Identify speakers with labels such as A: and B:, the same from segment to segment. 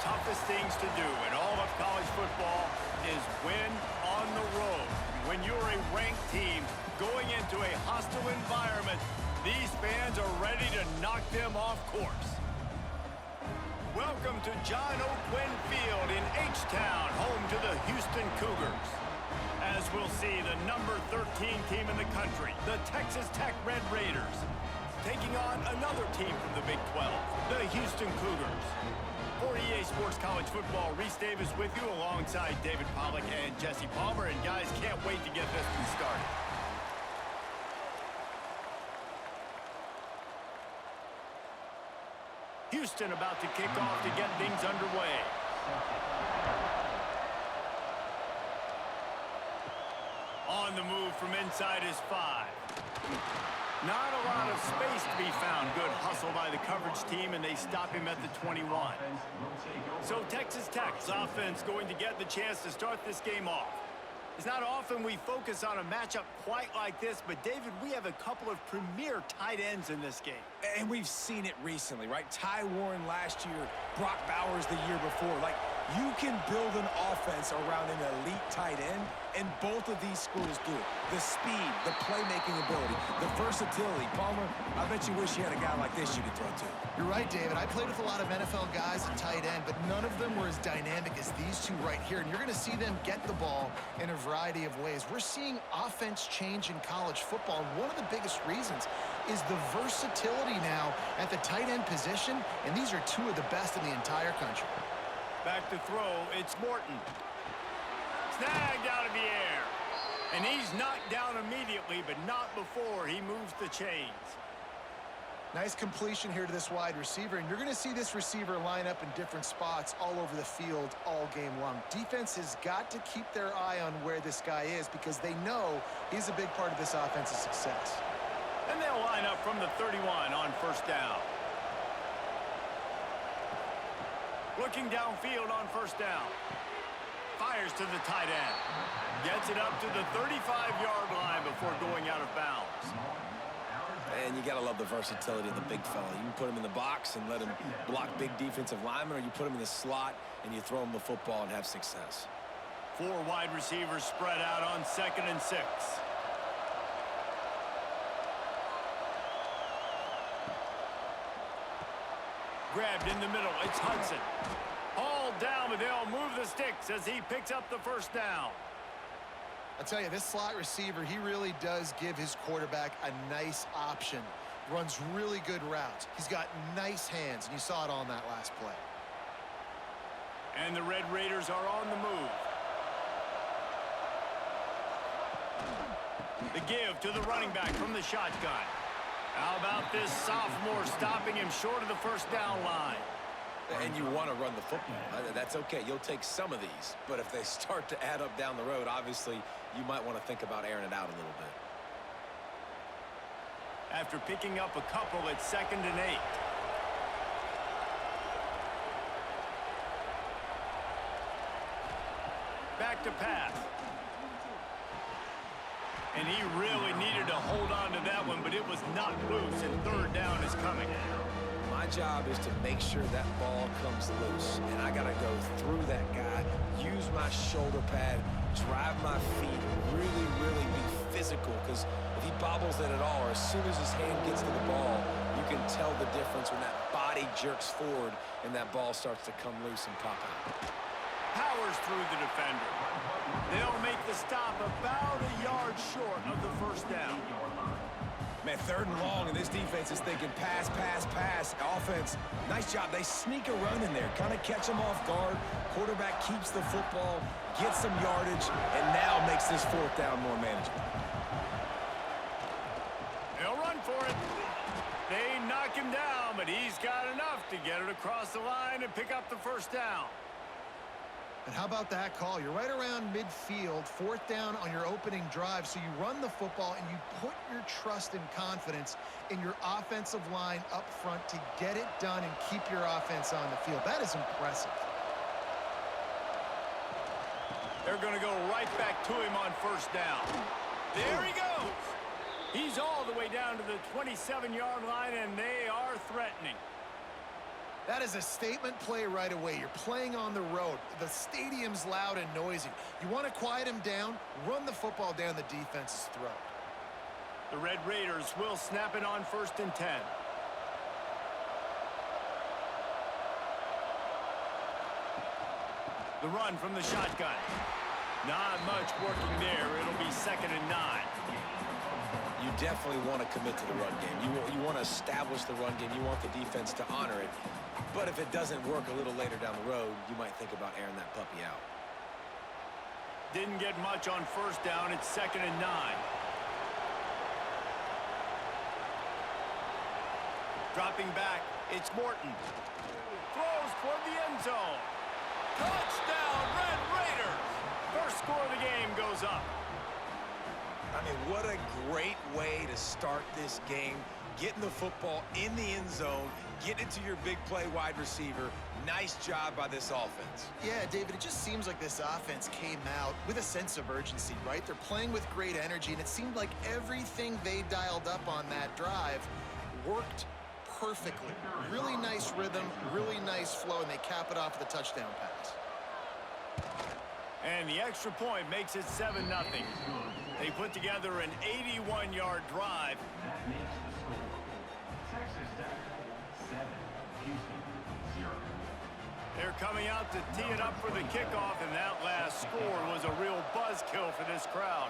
A: toughest things to do in all of college football is win on the road. When you're a ranked team going into a hostile environment, these fans are ready to knock them off course. Welcome to John O. Quinn Field in H-Town, home to the Houston Cougars. As we'll see, the number 13 team in the country, the Texas Tech Red Raiders, taking on another team from the Big 12, the Houston Cougars. For EA Sports College Football, Reese Davis with you alongside David Pollack and Jesse Palmer. And guys, can't wait to get this one started. Houston about to kick off to get things underway. On the move from inside his 5. Not a lot of space to be found. Good hustle by the coverage team, and they stop him at the 21. So Texas Tech's offense going to get the chance to start this game off. It's not often we focus on a matchup quite like this, but David, we have a couple of premier tight ends in this game.
B: And we've seen it recently, right? Ty Warren last year, Brock Bowers the year before. Like, you can build an offense around an elite tight end, and both of these schools do it. The speed, the playmaking ability, the versatility. Palmer, I bet you wish you had a guy like this you could throw to.
C: You're right, David. I played with a lot of NFL guys at tight end, but none of them were as dynamic as these two right here. And you're going to see them get the ball in a variety of ways. We're seeing offense change in college football, and one of the biggest reasons is the versatility now at the tight end position, and these are two of the best in the entire country.
A: Back to throw, it's Morton. Snagged out of the air. And he's knocked down immediately, but not before he moves the chains.
C: Nice completion here to this wide receiver, and you're going to see this receiver line up in different spots all over the field all game long. Defense has got to keep their eye on where this guy is because they know he's a big part of this offense's success.
A: And they'll line up from the 31 on first down. Looking downfield on first down. Fires to the tight end. Gets it up to the 35-yard line before going out of bounds.
B: And you got to love the versatility of the big fella. You can put him in the box and let him block big defensive linemen, or you put him in the slot and you throw him the football and have success.
A: 4 wide receivers spread out on 2nd and 6. Grabbed in the middle, it's Hudson. Hauled down, but they'll move the sticks as he picks up the first down.
C: I'll tell you, this slot receiver, he really does give his quarterback a nice option. Runs really good routes. He's got nice hands, and you saw it on that last play.
A: And the Red Raiders are on the move. The give to the running back from the shotgun. How about this sophomore stopping him short of the first down line?
B: And you want to run the football. That's okay. You'll take some of these. But if they start to add up down the road, obviously, you might want to think about airing it out a little bit.
A: After picking up a couple, it's 2nd and 8. Back to pass. And he really needed to hold on to that one, but it was not loose, and 3rd down is coming.
B: My job is to make sure that ball comes loose, and I got to go through that guy, use my shoulder pad, drive my feet, really, really be physical, because if he bobbles it at all, or as soon as his hand gets to the ball, you can tell the difference when that body jerks forward and that ball starts to come loose and pop out.
A: Powers through the defender. They'll make the stop about a yard short of the first down.
B: Man, 3rd and long, and this defense is thinking pass, pass, pass. Offense, nice job. They sneak a run in there, kind of catch them off guard. Quarterback keeps the football, gets some yardage, and now makes this 4th down more manageable.
A: They'll run for it. They knock him down, but he's got enough to get it across the line and pick up the first down.
C: And how about that call? You're right around midfield, 4th down on your opening drive, so you run the football and you put your trust and confidence in your offensive line up front to get it done and keep your offense on the field. That is impressive.
A: They're going to go right back to him on first down. There he goes. He's all the way down to the 27-yard line, and they are threatening.
C: That is a statement play right away. You're playing on the road. The stadium's loud and noisy. You want to quiet him down, run the football down the defense's throat.
A: The Red Raiders will snap it on 1st and 10. The run from the shotgun. Not much working there. It'll be 2nd and 9.
B: You definitely want to commit to the run game. You want to establish the run game. You want the defense to honor it. But if it doesn't work a little later down the road, you might think about airing that puppy out.
A: Didn't get much on 1st down. It's 2nd and 9. Dropping back, it's Morton. Throws toward the end zone. Touchdown, Red Raiders! First score of the game goes up.
B: I mean, what a great way to start this game. Getting the football in the end zone, getting it to your big play wide receiver. Nice job by this offense.
C: Yeah, David, it just seems like this offense came out with a sense of urgency, right? They're playing with great energy, and it seemed like everything they dialed up on that drive worked perfectly. Really nice rhythm, really nice flow, and they cap it off with a touchdown pass.
A: And the extra point makes it 7-0. They put together an 81-yard drive. They're coming out to tee it up for the kickoff, and that last score was a real buzzkill for this crowd.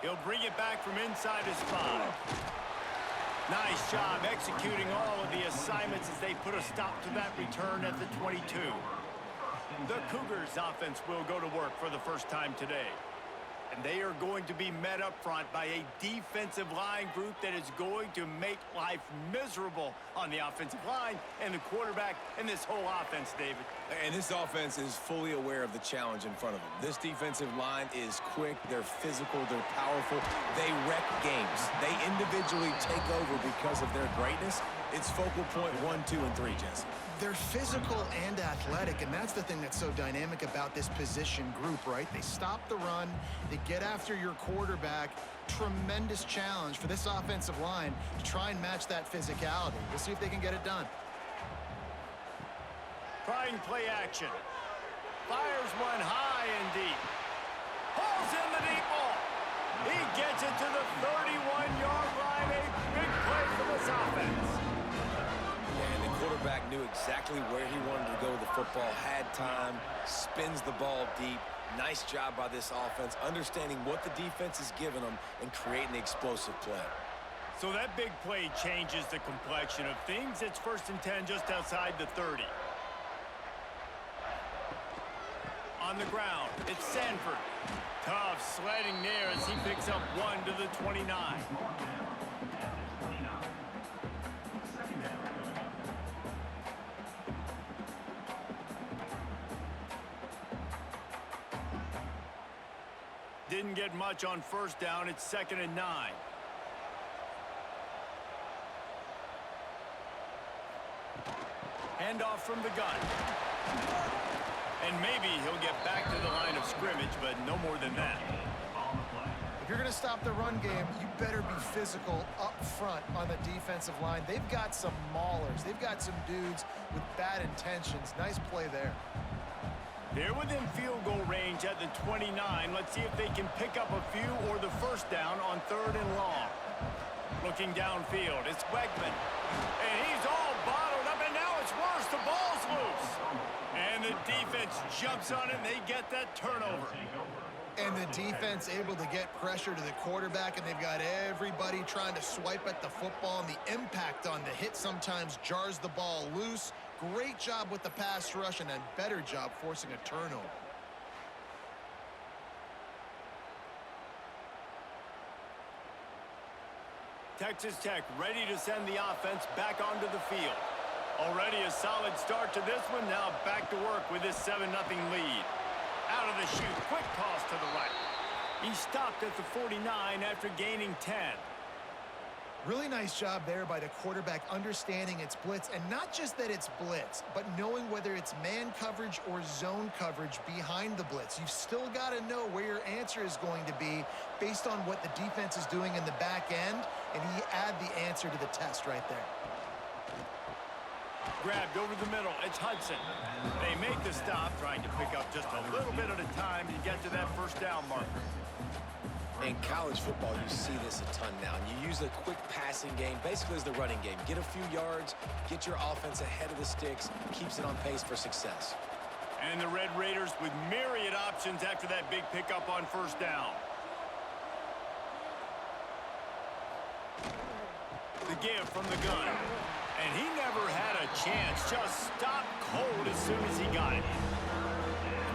A: He'll bring it back from inside his 5. Nice job executing all of the assignments as they put a stop to that return at the 22. The Cougars offense will go to work for the first time today. And they are going to be met up front by a defensive line group that is going to make life miserable on the offensive line and the quarterback and this whole offense, David.
B: And this offense is fully aware of the challenge in front of them. This defensive line is quick, they're physical, they're powerful, they wreck games. They individually take over because of their greatness. It's focal point 1, 2, and 3, Jesse.
C: They're physical and athletic, and that's the thing that's so dynamic about this position group, right? They stop the run, they get after your quarterback. Tremendous challenge for this offensive line to try and match that physicality. We'll see if they can get it done.
A: Trying play action. Fires one high and deep. Pulls in the deep ball. He gets it to the 31-yard line. A big play for this offense.
B: And the quarterback knew exactly where he wanted to go with the football, had time, spins the ball deep. Nice job by this offense, understanding what the defense is giving them and creating the explosive play.
A: So that big play changes the complexion of things. It's 1st and 10 just outside the 30. On the ground, it's Sanford. Tough sledding there as he picks up 1 to the 29. Didn't get much on 1st down. It's 2nd and 9. Handoff from the gun. And maybe he'll get back to the line of scrimmage, but no more than that.
C: If you're going to stop the run game, you better be physical up front on the defensive line. They've got some maulers. They've got some dudes with bad intentions. Nice play there.
A: They're within field goal range at the 29. Let's see if they can pick up a few or the 1st down on 3rd and long. Looking downfield, it's Wegman. And he's all bottled up, and now it's worse. The ball's loose. And the defense jumps on it, and they get that turnover.
C: And the defense able to get pressure to the quarterback, and they've got everybody trying to swipe at the football, and the impact on the hit sometimes jars the ball loose. Great job with the pass rush, and a better job forcing a turnover.
A: Texas Tech ready to send the offense back onto the field. Already a solid start to this one. Now back to work with this 7-0 lead. Out of the chute, quick toss to the right. He stopped at the 49 after gaining 10.
C: Really nice job there by the quarterback understanding it's blitz, and not just that it's blitz, but knowing whether it's man coverage or zone coverage behind the blitz. You've still got to know where your answer is going to be based on what the defense is doing in the back end, and he add the answer to the test right there.
A: Grabbed over the middle. It's Hudson. They make the stop, trying to pick up just a little bit at a time to get to that first down marker.
B: In college football, you see this a ton now. And you use a quick passing game, basically as the running game. Get a few yards, get your offense ahead of the sticks, keeps it on pace for success.
A: And the Red Raiders with myriad options after that big pickup on first down. The give from the gun. And he never had a chance. Just stopped cold as soon as he got it.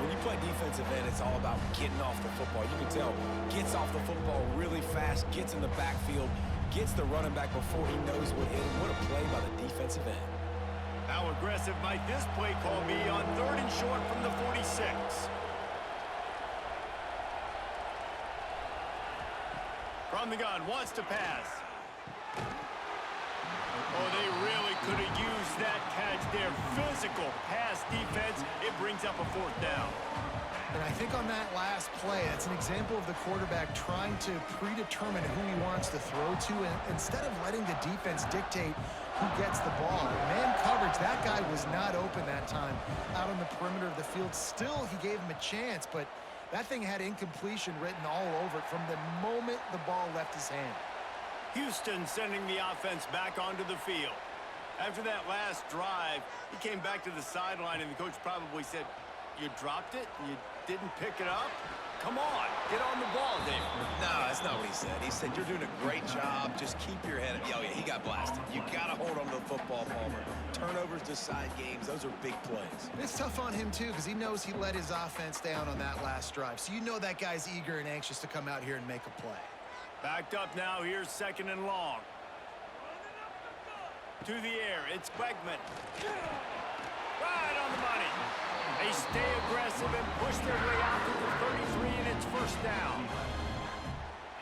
B: When you play defensive end, it's all about getting off the football. You can tell, gets off the football really fast, gets in the backfield, gets the running back before he knows what hit him. What a play by the defensive end.
A: How aggressive might this play call be on 3rd and short from the 46? From the gun, wants to pass. Oh, they really could have used that catch there. Physical pass defense. It brings up a 4th down.
C: And I think on that last play, that's an example of the quarterback trying to predetermine who he wants to throw to, and instead of letting the defense dictate who gets the ball. Man coverage, that guy was not open that time out on the perimeter of the field. Still, he gave him a chance, but that thing had incompletion written all over it from the moment the ball left his hand.
A: Houston sending the offense back onto the field. After that last drive, he came back to the sideline, and the coach probably said, "You dropped it? You didn't pick it up? Come on, get on the ball, Dave."
B: No, that's not what he said. He said, "You're doing a great job. Just keep your head up." Oh, yeah, he got blasted. You got to hold on to the football, Palmer. Turnovers decide games. Those are big plays.
C: It's tough on him, too, because he knows he let his offense down on that last drive. So you know that guy's eager and anxious to come out here and make a play.
A: Backed up now. Here's 2nd and long. To the air. It's Beckman. Right on the money. They stay aggressive and push their way out to the 33, and it's 1st down.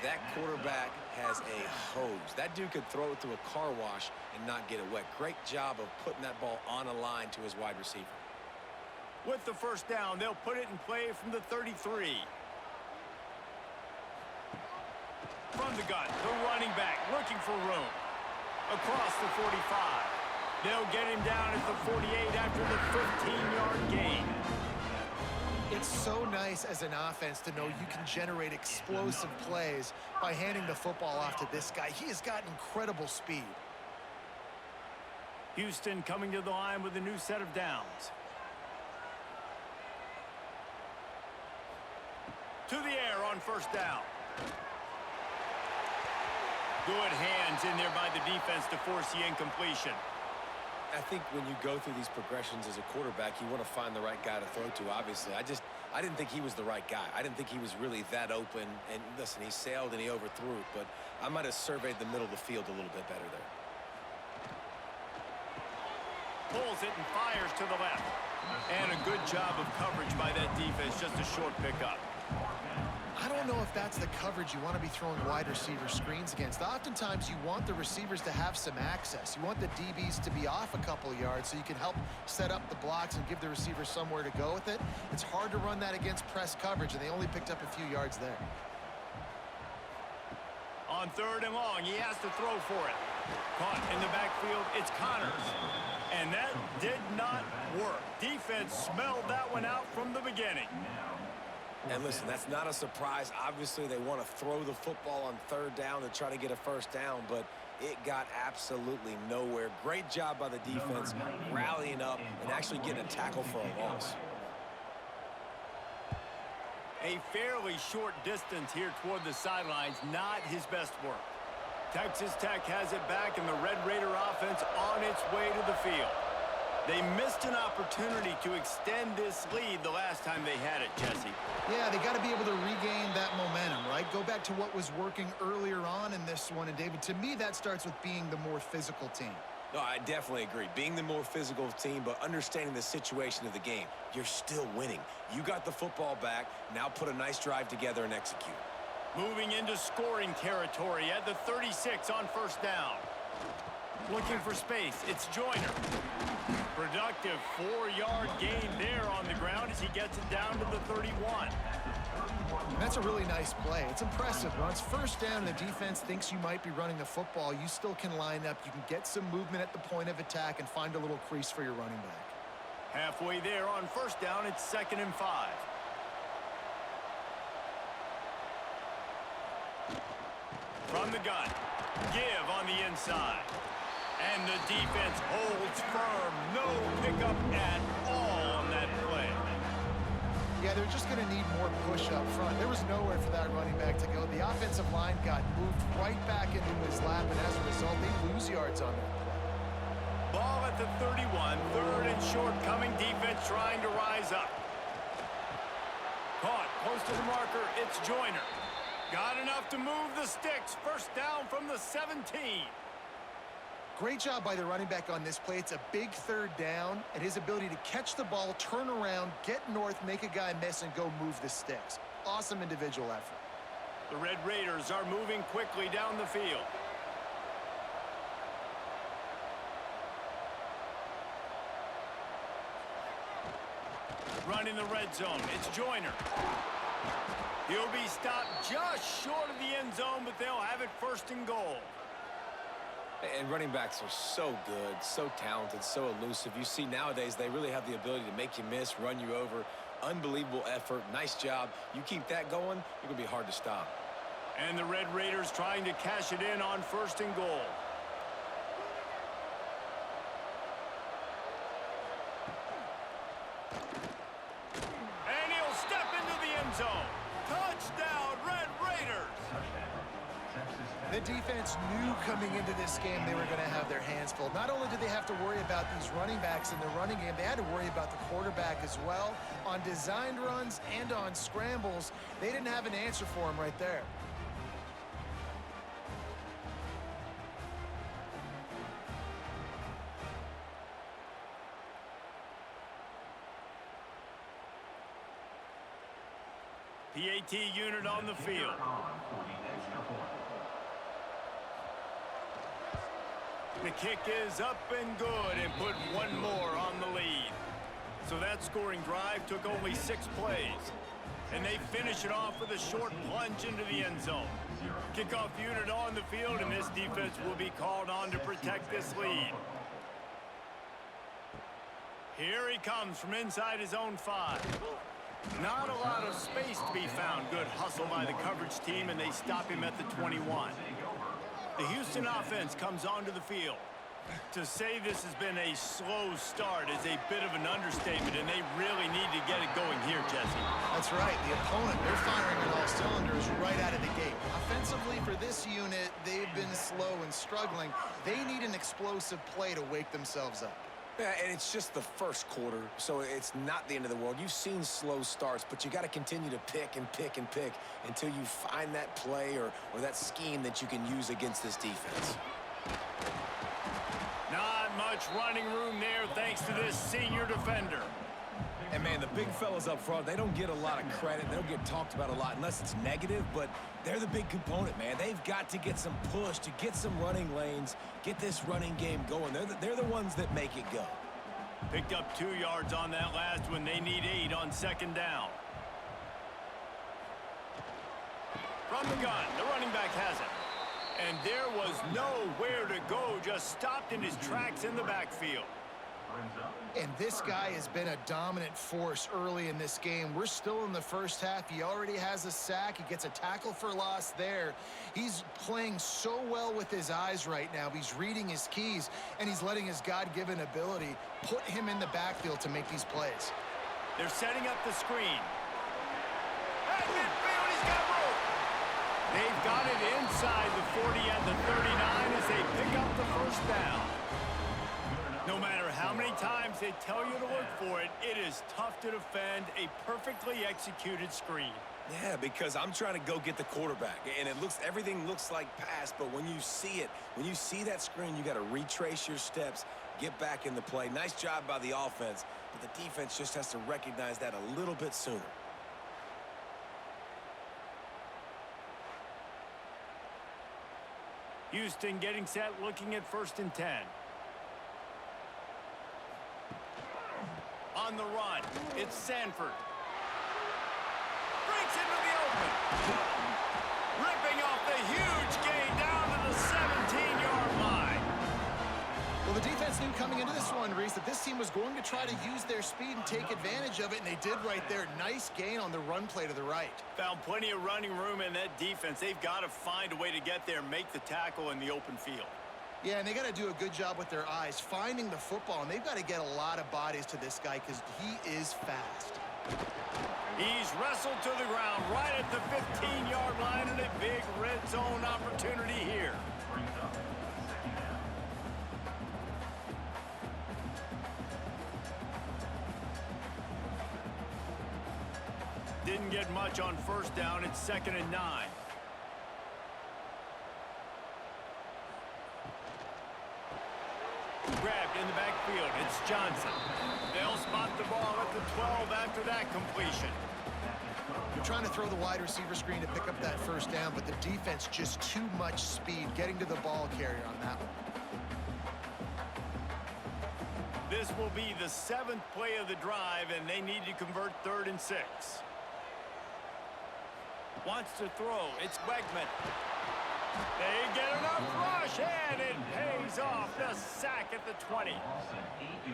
B: That quarterback has a hose. That dude could throw it through a car wash and not get it wet. Great job of putting that ball on a line to his wide receiver.
A: With the 1st down, they'll put it in play from the 33. From the gun, the running back looking for room. Across the 45. They'll get him down at the 48 after the 15-yard gain.
C: It's so nice as an offense to know you can generate explosive plays by handing the football off to this guy. He has got incredible speed.
A: Houston coming to the line with a new set of downs. To the air on 1st down. Good hands in there by the defense to force the incompletion.
B: I think when you go through these progressions as a quarterback, you want to find the right guy to throw to, obviously. I didn't think he was the right guy. I didn't think he was really that open. And listen, he sailed and he overthrew it, but I might have surveyed the middle of the field a little bit better there.
A: Pulls it and fires to the left. And a good job of coverage by that defense, just a short pickup.
C: I don't know if that's the coverage you want to be throwing wide receiver screens against. Oftentimes, you want the receivers to have some access. You want the DBs to be off a couple of yards so you can help set up the blocks and give the receiver somewhere to go with it. It's hard to run that against press coverage, and they only picked up a few yards there.
A: On 3rd and long, he has to throw for it. Caught in the backfield, it's Connors. And that did not work. Defense smelled that one out from the beginning.
B: And listen, that's not a surprise. Obviously, they want to throw the football on 3rd down to try to get a 1st down, but it got absolutely nowhere. Great job by the defense, rallying up and actually getting a tackle for a loss.
A: A fairly short distance here toward the sidelines, not his best work. Texas Tech has it back, and the Red Raider offense on its way to the field. They missed an opportunity to extend this lead the last time they had it, Jesse.
C: Yeah, they got to be able to regain that momentum, right? Go back to what was working earlier on in this one. And, David, to me, that starts with being the more physical team.
B: No, I definitely agree. Being the more physical team, but understanding the situation of the game. You're still winning. You got the football back. Now put a nice drive together and execute.
A: Moving into scoring territory at the 36 on 1st down. Looking for space. It's Joyner. Productive 4-yard gain there on the ground as he gets it down to the 31.
C: And that's a really nice play. It's impressive. When it's first down and the defense thinks you might be running the football, you still can line up. You can get some movement at the point of attack and find a little crease for your running back.
A: Halfway there on first down, it's 2nd and 5. From the gun, give on the inside. And the defense holds firm. No pickup at all on that play.
C: Yeah, they're just going to need more push up front. There was nowhere for that running back to go. The offensive line got moved right back into his lap, and as a result, they lose yards on that play.
A: Ball at the 31, 3rd and short, coming defense trying to rise up. Caught close to the marker, it's Joyner. Got enough to move the sticks. First down from the 17.
C: Great job by the running back on this play. It's a big 3rd down, and his ability to catch the ball, turn around, get north, make a guy miss, and go move the sticks. Awesome individual effort.
A: The Red Raiders are moving quickly down the field. Running the red zone, it's Joyner. He'll be stopped just short of the end zone, but they'll have it 1st and goal.
B: And running backs are so good, so talented, so elusive. You see nowadays they really have the ability to make you miss, run you over. Unbelievable effort. Nice job. You keep that going, you're going to be hard to stop.
A: And the Red Raiders trying to cash it in on 1st and goal. And he'll step into the end zone. Touchdown, Red Raiders!
C: The defense knew coming into this game they were going to have their hands full. Not only did they have to worry about these running backs in the running game, they had to worry about the quarterback as well. On designed runs and on scrambles, they didn't have an answer for him right there.
A: PAT unit on the field. The kick is up and good and put one more on the lead. So that scoring drive took only 6 plays. And they finish it off with a short plunge into the end zone. Kickoff unit on the field, and this defense will be called on to protect this lead. Here he comes from inside his own 5. Not a lot of space to be found. Good hustle by the coverage team, and they stop him at the 21. The Houston offense comes onto the field. To say this has been a slow start is a bit of an understatement, and they really need to get it going here, Jesse.
C: That's right. The opponent, they're firing on all cylinders right out of the gate. Offensively, for this unit, they've been slow and struggling. They need an explosive play to wake themselves up.
B: Yeah, and it's just the first quarter, so it's not the end of the world. You've seen slow starts, but you got to continue to pick and pick and pick until you find that play or that scheme that you can use against this defense.
A: Not much running room there thanks to this senior defender.
B: And, man, the big fellas up front, they don't get a lot of credit. They don't get talked about a lot unless it's negative, but they're the big component, man. They've got to get some push, to get some running lanes, get this running game going. They're the ones that make it go.
A: Picked up 2 yards on that last one. They need 8 on 2nd down. From the gun, the running back has it. And there was nowhere to go, just stopped in his tracks in the backfield.
C: And this guy has been a dominant force early in this game. We're still in the first half. He already has a sack. He gets a tackle for loss there. He's playing so well with his eyes right now. He's reading his keys, and he's letting his God-given ability put him in the backfield to make these plays.
A: They're setting up the screen. At midfield, he's got room. They've got it inside the 40 and the 39 as they pick up the first down. No matter how many times they tell you to look for it, it is tough to defend a perfectly executed screen.
B: Yeah, because I'm trying to go get the quarterback, and everything looks like pass, but when you see it, when you see that screen, you got to retrace your steps, get back in the play. Nice job by the offense, but the defense just has to recognize that a little bit sooner.
A: Houston getting set, looking at 1st and 10. On the run, it's Sanford. Breaks gets into the open. Ripping off the huge gain down to the 17-yard line.
C: Well, the defense knew coming into this one, Reese, that this team was going to try to use their speed and take advantage of it, and they did right there. Nice gain on the run play to the right.
A: Found plenty of running room in that defense. They've got to find a way to get there and make the tackle in the open field.
C: Yeah, and they got to do a good job with their eyes, finding the football, and they've got to get a lot of bodies to this guy because he is fast.
A: He's wrestled to the ground right at the 15-yard line, and a big red zone opportunity here. Didn't get much on first down. It's 2nd and 9. Grabbed in the backfield. It's Johnson. They'll spot the ball at the 12 after that completion.
C: They're trying to throw the wide receiver screen to pick up that first down, but the defense just too much speed getting to the ball carrier on that one.
A: This will be the 7th play of the drive, and they need to convert 3rd and 6. Wants to throw. It's Wegman. They get enough rush, and it pays off. The sack at the 20.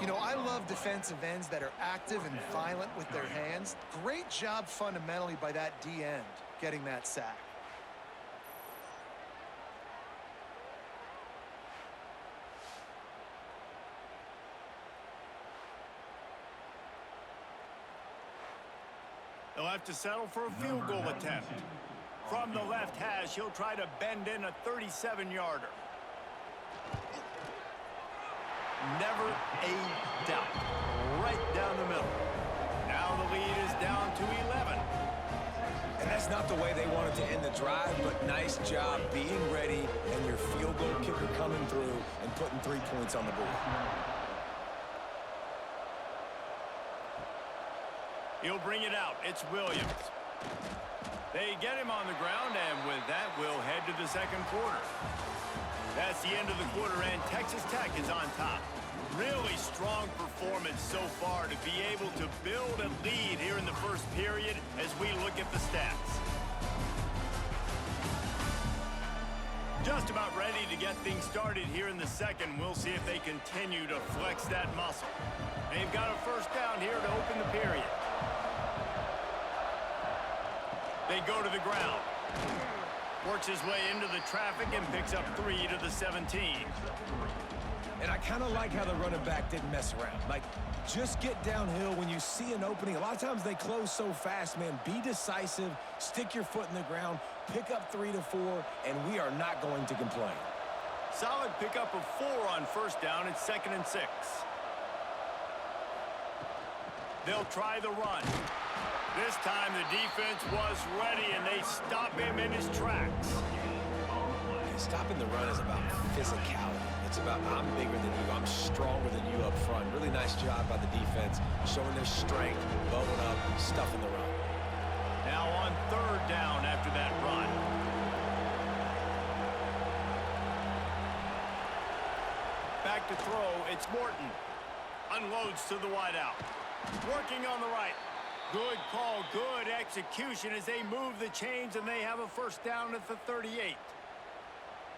C: You know, I love defensive ends that are active and violent with their hands. Great job fundamentally by that D end getting that sack.
A: They'll have to settle for a field goal attempt. From the left hash, he'll try to bend in a 37-yarder. Never a doubt. Right down the middle. Now the lead is down to 11.
B: And that's not the way they wanted to end the drive, but nice job being ready and your field goal kicker coming through and putting 3 points on the board.
A: He'll bring it out. It's Williams. They get him on the ground, and with that, we'll head to the second quarter. That's the end of the quarter, and Texas Tech is on top. Really strong performance so far to be able to build a lead here in the first period as we look at the stats. Just about ready to get things started here in the second. We'll see if they continue to flex that muscle. They've got a first down here to open the period. They go to the ground. Works his way into the traffic and picks up 3 to the 17.
B: And I kind of like how the running back didn't mess around. Like, just get downhill when you see an opening. A lot of times they close so fast, man. Be decisive, stick your foot in the ground, pick up 3 to 4, and we are not going to complain.
A: Solid pickup of 4 on first down. It's 2nd and 6. They'll try the run. This time the defense was ready, and they stop him in his tracks.
B: Stopping the run is about physicality. It's about I'm bigger than you, I'm stronger than you up front. Really nice job by the defense, showing their strength, bowing up, stuffing the run.
A: Now on 3rd down after that run. Back to throw, it's Morton. Unloads to the wideout. Working on the right. Good call, good execution as they move the chains, and they have a first down at the 38.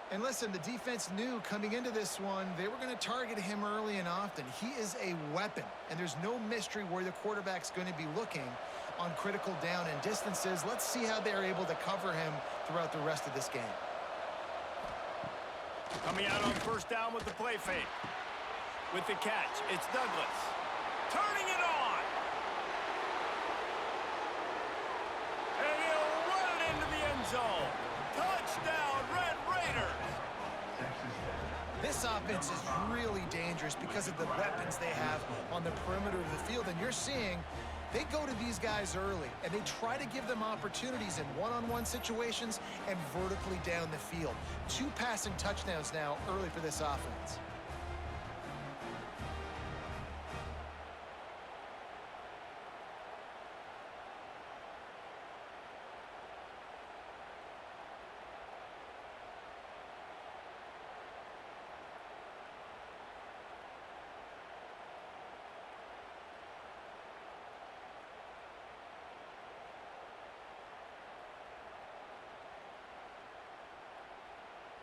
C: And listen, the defense knew coming into this one, they were going to target him early and often. He is a weapon, and there's no mystery where the quarterback's going to be looking on critical down and distances. Let's see how they're able to cover him throughout the rest of this game.
A: Coming out on first down with the play fake. With the catch, it's Douglas. Turning it on. And he'll run it into the end zone. Touchdown, Red Raiders.
C: This offense is really dangerous because of the weapons they have on the perimeter of the field. And you're seeing they go to these guys early, and they try to give them opportunities in one-on-one situations and vertically down the field. 2 passing touchdowns now early for this offense.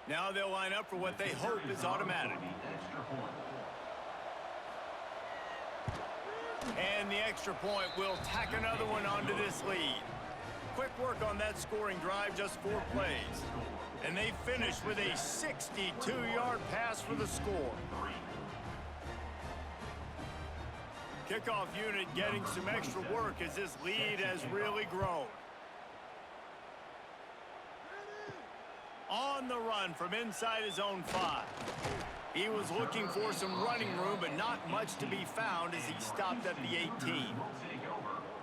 A: Now they'll line up for what they hope is automatic. And the extra point will tack another one onto this lead. Quick work on that scoring drive, just 4 plays. And they finish with a 62-yard pass for the score. Kickoff unit getting some extra work as this lead has really grown. On the run from inside his own 5. He was looking for some running room, but not much to be found as he stopped at the 18.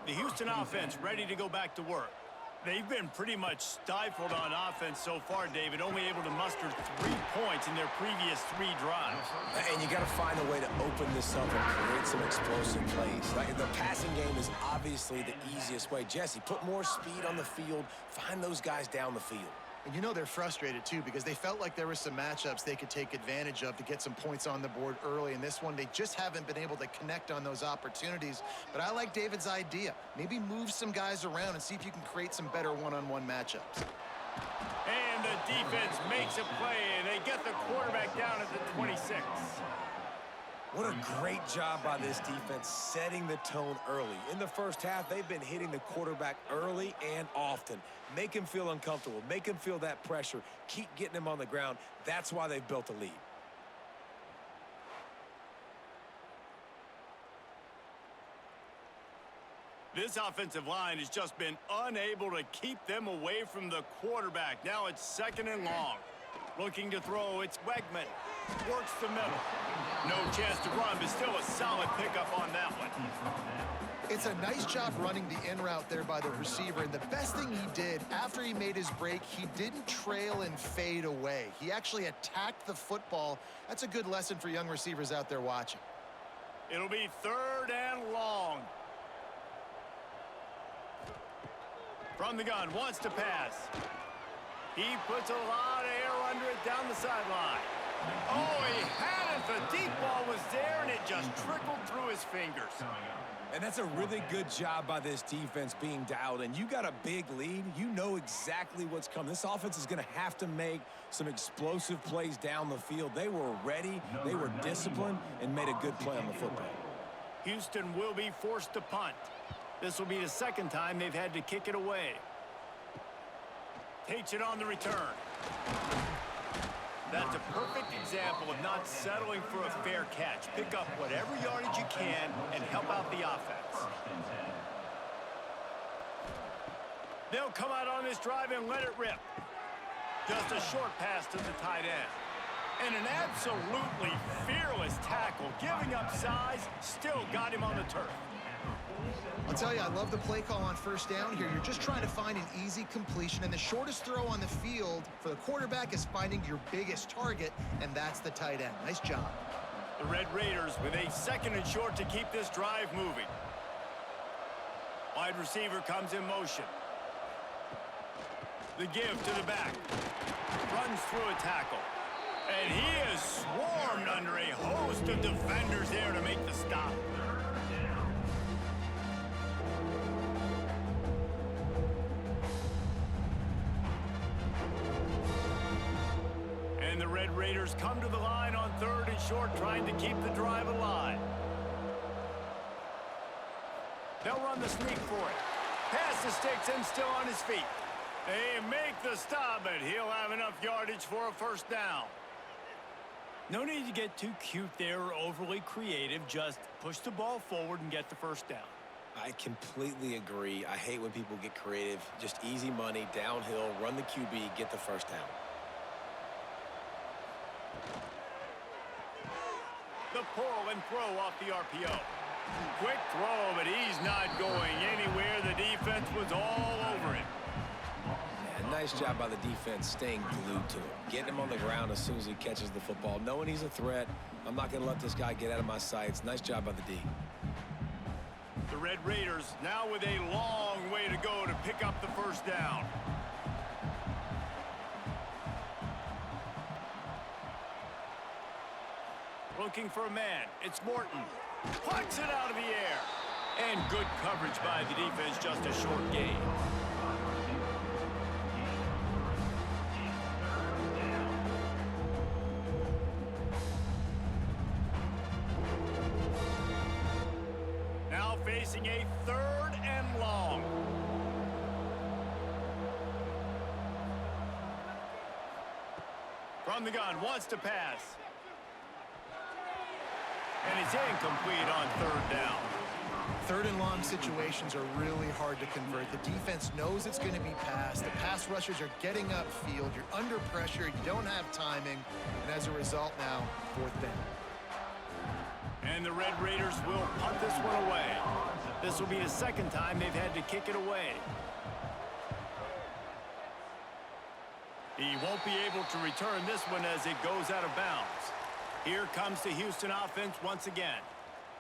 A: The Houston offense ready to go back to work. They've been pretty much stifled on offense so far, David, only able to muster 3 points in their previous 3 drives.
B: And you got to find a way to open this up and create some explosive plays. Like, the passing game is obviously the easiest way. Jesse, put more speed on the field. Find those guys down the field.
C: And you know they're frustrated, too, because they felt like there were some matchups they could take advantage of to get some points on the board early. In this one, they just haven't been able to connect on those opportunities. But I like David's idea. Maybe move some guys around and see if you can create some better one-on-one matchups.
A: And the defense makes a play, and they get the quarterback down at the 26.
B: What a great job by this defense setting the tone early. In the first half, they've been hitting the quarterback early and often. Make him feel uncomfortable. Make him feel that pressure. Keep getting him on the ground. That's why they've built a lead.
A: This offensive line has just been unable to keep them away from the quarterback. Now it's 2nd and long. Looking to throw, it's Wegman. Works the middle. No chance to run, but still a solid pickup on that one.
C: It's a nice job running the in route there by the receiver. And the best thing he did after he made his break, he didn't trail and fade away. He actually attacked the football. That's a good lesson for young receivers out there watching.
A: It'll be 3rd and long. From the gun, wants to pass. He puts a lot of air under it down the sideline. Oh, he had it. The deep ball was there, and it just trickled through his fingers.
B: And that's a really good job by this defense being dialed in. You got a big lead. You know exactly what's coming. This offense is going to have to make some explosive plays down the field. They were ready, they were disciplined, and made a good play on the football.
A: Houston will be forced to punt. This will be the 2nd time they've had to kick it away. Takes it on the return. That's a perfect example of not settling for a fair catch. Pick up whatever yardage you can and help out the offense. They'll come out on this drive and let it rip. Just a short pass to the tight end. And an absolutely fearless tackle, giving up size, still got him on the turf.
C: I'll tell you, I love the play call on 1st down here. You're just trying to find an easy completion, and the shortest throw on the field for the quarterback is finding your biggest target, and that's the tight end. Nice job.
A: The Red Raiders with a 2nd and short to keep this drive moving. Wide receiver comes in motion. The give to the back. Runs through a tackle. And he is swarmed under a host of defenders there to make the stop. And the Red Raiders come to the line on 3rd and short, trying to keep the drive alive. They'll run the sneak for it. Pass the sticks and still on his feet. They make the stop, but he'll have enough yardage for a 1st down. No need to get too cute there or overly creative. Just push the ball forward and get the 1st down.
B: I completely agree. I hate when people get creative. Just easy money, downhill, run the QB, get the 1st down.
A: The pull and throw off the RPO. Quick throw, but he's not going anywhere. The defense was all over him.
B: Yeah, nice job by the defense staying glued to him. Getting him on the ground as soon as he catches the football. Knowing he's a threat, I'm not going to let this guy get out of my sights. Nice job by the D.
A: The Red Raiders now with a long way to go to pick up the 1st down. Looking for a man. It's Morton. Puts it out of the air. And good coverage by the defense, just a short gain. facing a 3rd and long. From the gun, wants to pass. And it's incomplete on 3rd down.
C: 3rd and long situations are really hard to convert. The defense knows it's going to be passed. The pass rushers are getting upfield. You're under pressure. You don't have timing. And as a result now, 4th down.
A: And the Red Raiders will punt this one away. This will be the 2nd time they've had to kick it away. He won't be able to return this one as it goes out of bounds. Here comes the Houston offense once again.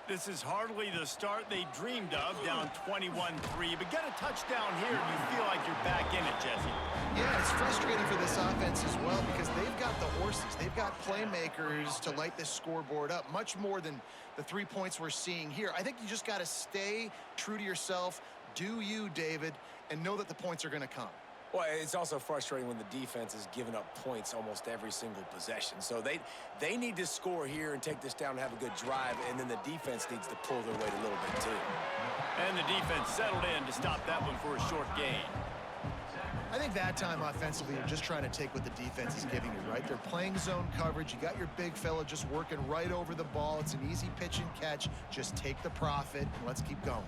A: This is hardly the start they dreamed of, down 21-3. But get a touchdown here, and you feel like you're back in it, Jesse.
C: Yeah, it's frustrating for this offense as well because they've got the horses. They've got playmakers to light this scoreboard up, much more than the 3 points we're seeing here. I think you just got to stay true to yourself, do you, David, and know that the points are going to come.
B: Well, it's also frustrating when the defense is giving up points almost every single possession. So they need to score here and take this down and have a good drive, and then the defense needs to pull their weight a little bit too.
A: And the defense settled in to stop that one for a short gain.
C: I think that time offensively, you're just trying to take what the defense is giving you, right? They're playing zone coverage. You got your big fella just working right over the ball. It's an easy pitch and catch. Just take the profit, and let's keep going.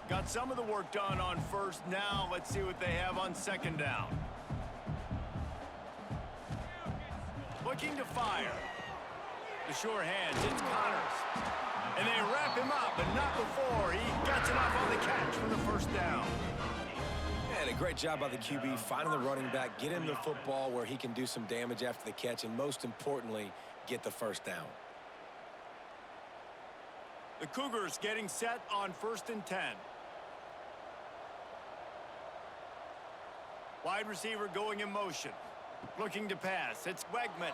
A: Got some of the work done on 1st. Now let's see what they have on 2nd down. Looking to fire. The sure hands, it's Connors. And they wrap him up, but not before he gets enough on the catch for the 1st down.
B: And a great job by the QB, finding the running back, get him the football where he can do some damage after the catch, and most importantly, get the 1st down.
A: The Cougars getting set on 1st and 10. Wide receiver going in motion. Looking to pass. It's Wegman.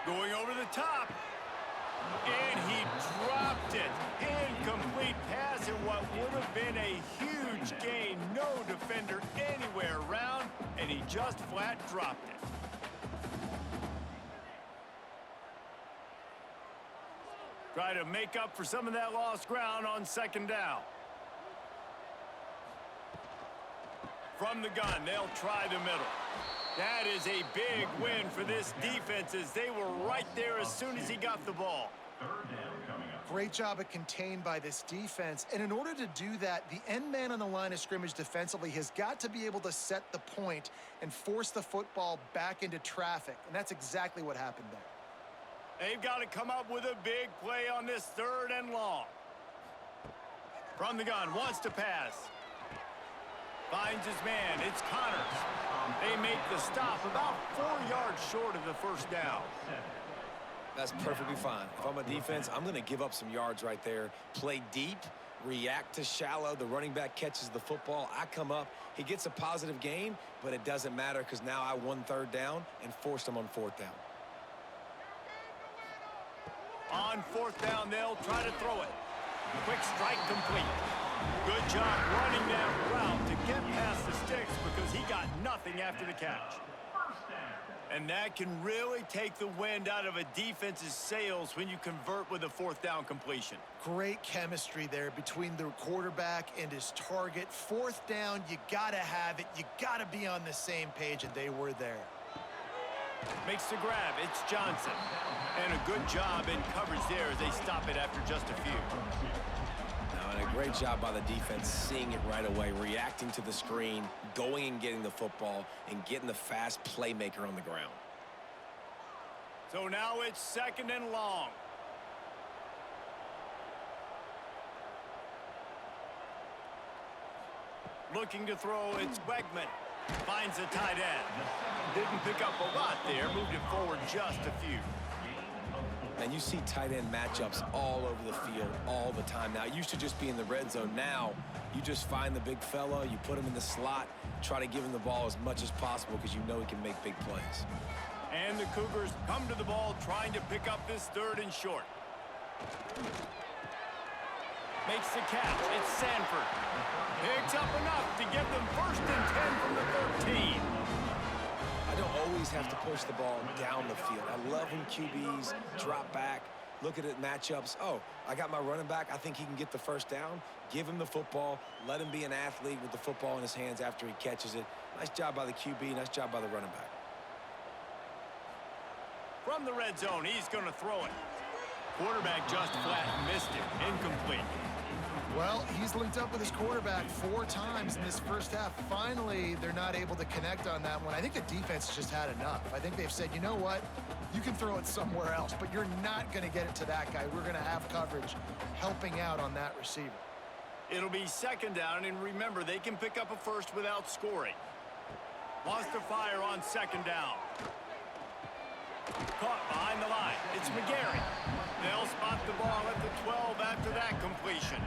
A: Going over the top. And he dropped it. Incomplete pass in what would have been a huge gain. No defender anywhere around. And he just flat dropped it. Try to make up for some of that lost ground on 2nd down. From the gun, they'll try the middle. That is a big win for this defense as they were right there as soon as he got the ball.
C: Great job at contained by this defense. And in order to do that, the end man on the line of scrimmage defensively has got to be able to set the point and force the football back into traffic. And that's exactly what happened there.
A: They've got to come up with a big play on this 3rd and long. From the gun, wants to pass. Finds his man. It's Connors. They make the stop about 4 yards short of the 1st down.
B: That's perfectly fine. If I'm a defense, I'm going to give up some yards right there. Play deep, react to shallow. The running back catches the football. I come up. He gets a positive gain, but it doesn't matter because now I won 3rd down and forced him on 4th down.
A: On 4th down, they'll try to throw it. Quick strike complete. Good job running that route to get past the sticks because he got nothing after the catch. And that can really take the wind out of a defense's sails when you convert with a 4th down completion.
C: Great chemistry there between the quarterback and his target. 4th down, you got to have it. You got to be on the same page, and they were there.
A: Makes the grab. It's Johnson. And a good job in coverage there as they stop it after just a few.
B: And a great job by the defense seeing it right away, reacting to the screen, going and getting the football, and getting the fast playmaker on the ground.
A: So now it's 2nd and long. Looking to throw, it's Wegman. Finds the tight end. Didn't pick up a lot there, moved it forward just a few.
B: And you see tight end matchups all over the field all the time. Now, it used to just be in the red zone. Now, you just find the big fella, you put him in the slot, try to give him the ball as much as possible because you know he can make big plays.
A: And the Cougars come to the ball trying to pick up this 3rd and short. Makes the catch. It's Sanford. Picks up enough to give them 1st and 10 from the 13.
B: I don't always have to push the ball down the field. I love when QBs drop back, look at it matchups. Oh, I got my running back. I think he can get the first down. Give him the football. Let him be an athlete with the football in his hands after he catches it. Nice job by the QB. Nice job by the running back.
A: From the red zone, he's going to throw it. Quarterback just flat missed it. Incomplete.
C: Well, he's linked up with his quarterback 4 times in this first half. Finally, they're not able to connect on that one. I think the defense has just had enough. I think they've said, you know what? You can throw it somewhere else, but you're not going to get it to that guy. We're going to have coverage helping out on that receiver.
A: It'll be second down, and remember, they can pick up a first without scoring. Wants to fire on second down. Caught behind the line. It's McGarry. They'll spot the ball at the 12 after that completion.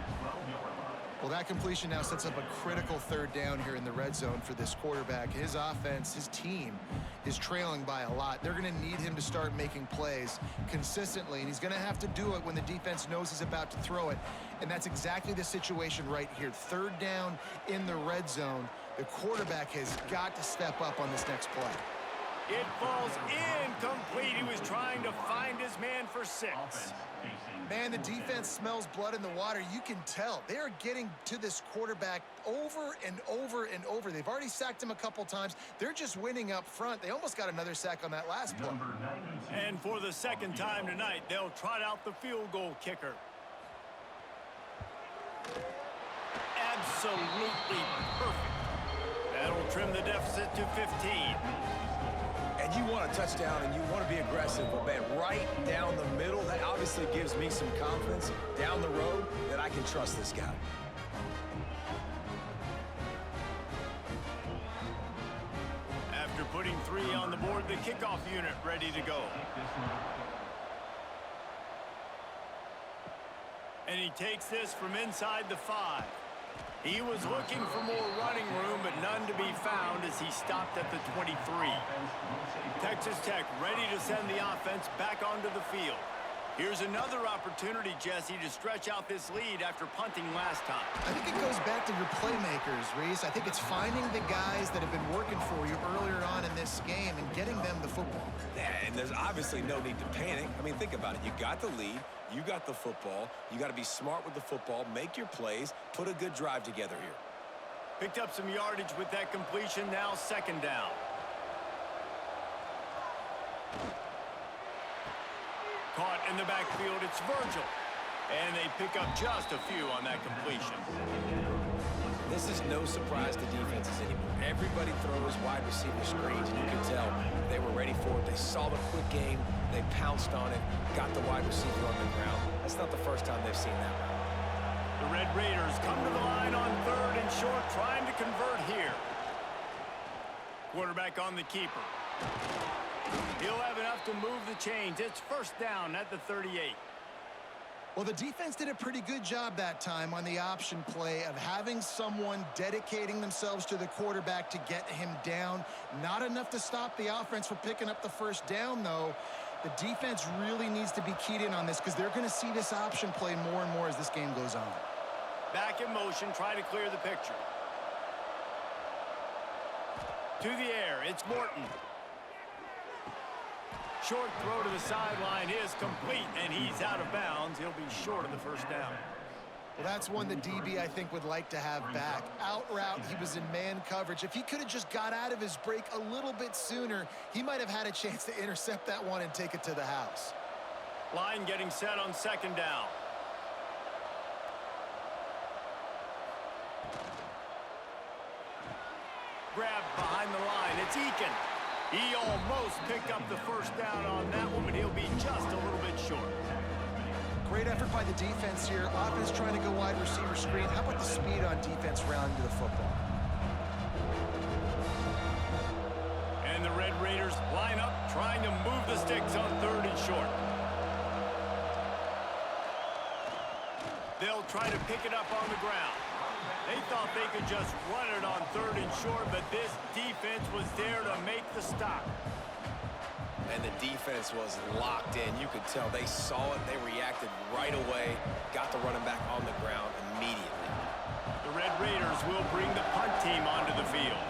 C: Well, that completion now sets up a critical third down here in the red zone for this quarterback. His offense, his team, is trailing by a lot. They're going to need him to start making plays consistently, and he's going to have to do it when the defense knows he's about to throw it. And that's exactly the situation right here. Third down in the red zone. The quarterback has got to step up on this next play.
A: It falls incomplete. He was trying to find his man for 6.
C: Man, the defense smells blood in the water. You can tell. They are getting to this quarterback over and over and over. They've already sacked him a couple times. They're just winning up front. They almost got another sack on that last play.
A: And for the second time tonight, they'll trot out the field goal kicker. Absolutely perfect. That'll trim the deficit to 15.
B: And you want a touchdown and you want to be aggressive, but man, right down the middle, that obviously gives me some confidence down the road that I can trust this guy.
A: After putting 3 on the board, the kickoff unit ready to go. And he takes this from inside the 5. He was looking for more running room, but none to be found as he stopped at the 23. Texas Tech ready to send the offense back onto the field. Here's another opportunity, Jesse, to stretch out this lead after punting last time.
C: I think it goes back to your playmakers, Reese. I think it's finding the guys that have been working for you earlier on in this game and getting them the football.
B: Yeah, and there's obviously no need to panic. I mean, think about it. You got the lead. You got the football. You got to be smart with the football. Make your plays. Put a good drive together here.
A: Picked up some yardage with that completion. Now second down. Caught in the backfield, it's Virgil. And they pick up just a few on that completion.
B: This is no surprise to defenses anymore. Everybody throws wide receiver screens, and you can tell they were ready for it. They saw the quick game. They pounced on it, got the wide receiver on the ground. That's not the first time they've seen that.
A: The Red Raiders come to the line on 3rd and short, trying to convert here. Quarterback on the keeper. He'll have enough to move the chains. It's first down at the 38.
C: Well, the defense did a pretty good job that time on the option play of having someone dedicating themselves to the quarterback to get him down. Not enough to stop the offense from picking up the first down, though. The defense really needs to be keyed in on this because they're going to see this option play more and more as this game goes on.
A: Back in motion, try to clear the picture. To the air, it's Morton. Short throw to the sideline is complete, and he's out of bounds. He'll be short of the first down.
C: Well, that's one the DB, I think, would like to have back. Out route, he was in man coverage. If he could have just got out of his break a little bit sooner, he might have had a chance to intercept that one and take it to the house.
A: Line getting set on second down. Grabbed behind the line. It's Eakin. He almost picked up the first down on that one, but he'll be just a little bit short.
C: Great effort by the defense here. Offense trying to go wide receiver screen. How about the speed on defense rounding to the football?
A: And the Red Raiders line up, trying to move the sticks on 3rd and short. They'll try to pick it up on the ground. They thought they could just run it on 3rd and short, but this defense was there to make the stop.
B: And the defense was locked in. You could tell they saw it. They reacted right away. Got the running back on the ground immediately.
A: The Red Raiders will bring the punt team onto the field.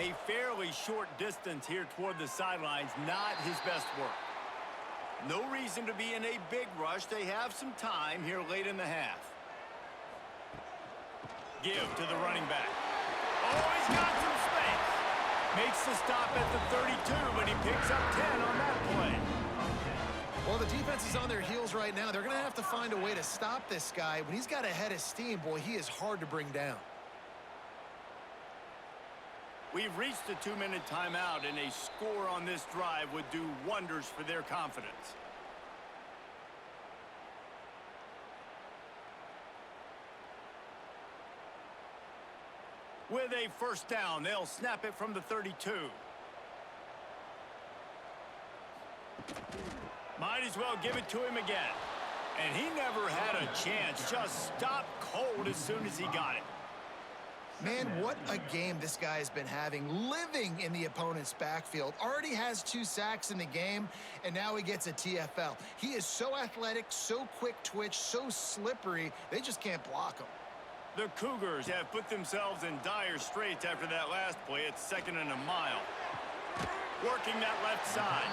A: A fairly short distance here toward the sidelines, not his best work. No reason to be in a big rush. They have some time here late in the half. Give to the running back. Oh, he's got some space. Makes the stop at the 32, but he picks up 10 on that play.
C: Well, the defense is on their heels right now. They're going to have to find a way to stop this guy. When he's got a head of steam, boy, he is hard to bring down.
A: We've reached the 2-minute timeout, and a score on this drive would do wonders for their confidence. With a first down, they'll snap it from the 32. Might as well give it to him again. And he never had a chance. Just stopped cold as soon as he got it.
C: Man, what a game this guy has been having, living in the opponent's backfield. Already has 2 sacks in the game, and now he gets a TFL. He is so athletic, so quick twitch, so slippery, they just can't block him.
A: The Cougars have put themselves in dire straits after that last play. It's 2nd and a mile. Working that left side.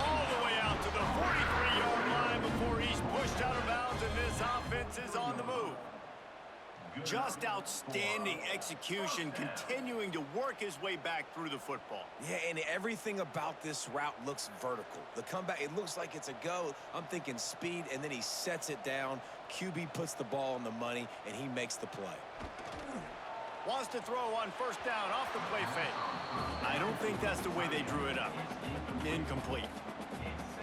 A: All the way out to the 43-yard line before he's pushed out of bounds, and this offense is on the move. Just outstanding execution, continuing to work his way back through the football.
B: Yeah, and everything about this route looks vertical. The comeback, it looks like it's a go. I'm thinking speed, and then he sets it down. QB puts the ball on the money, and he makes the play.
A: Wants to throw on first down off the play fake. I don't think that's the way they drew it up. Incomplete.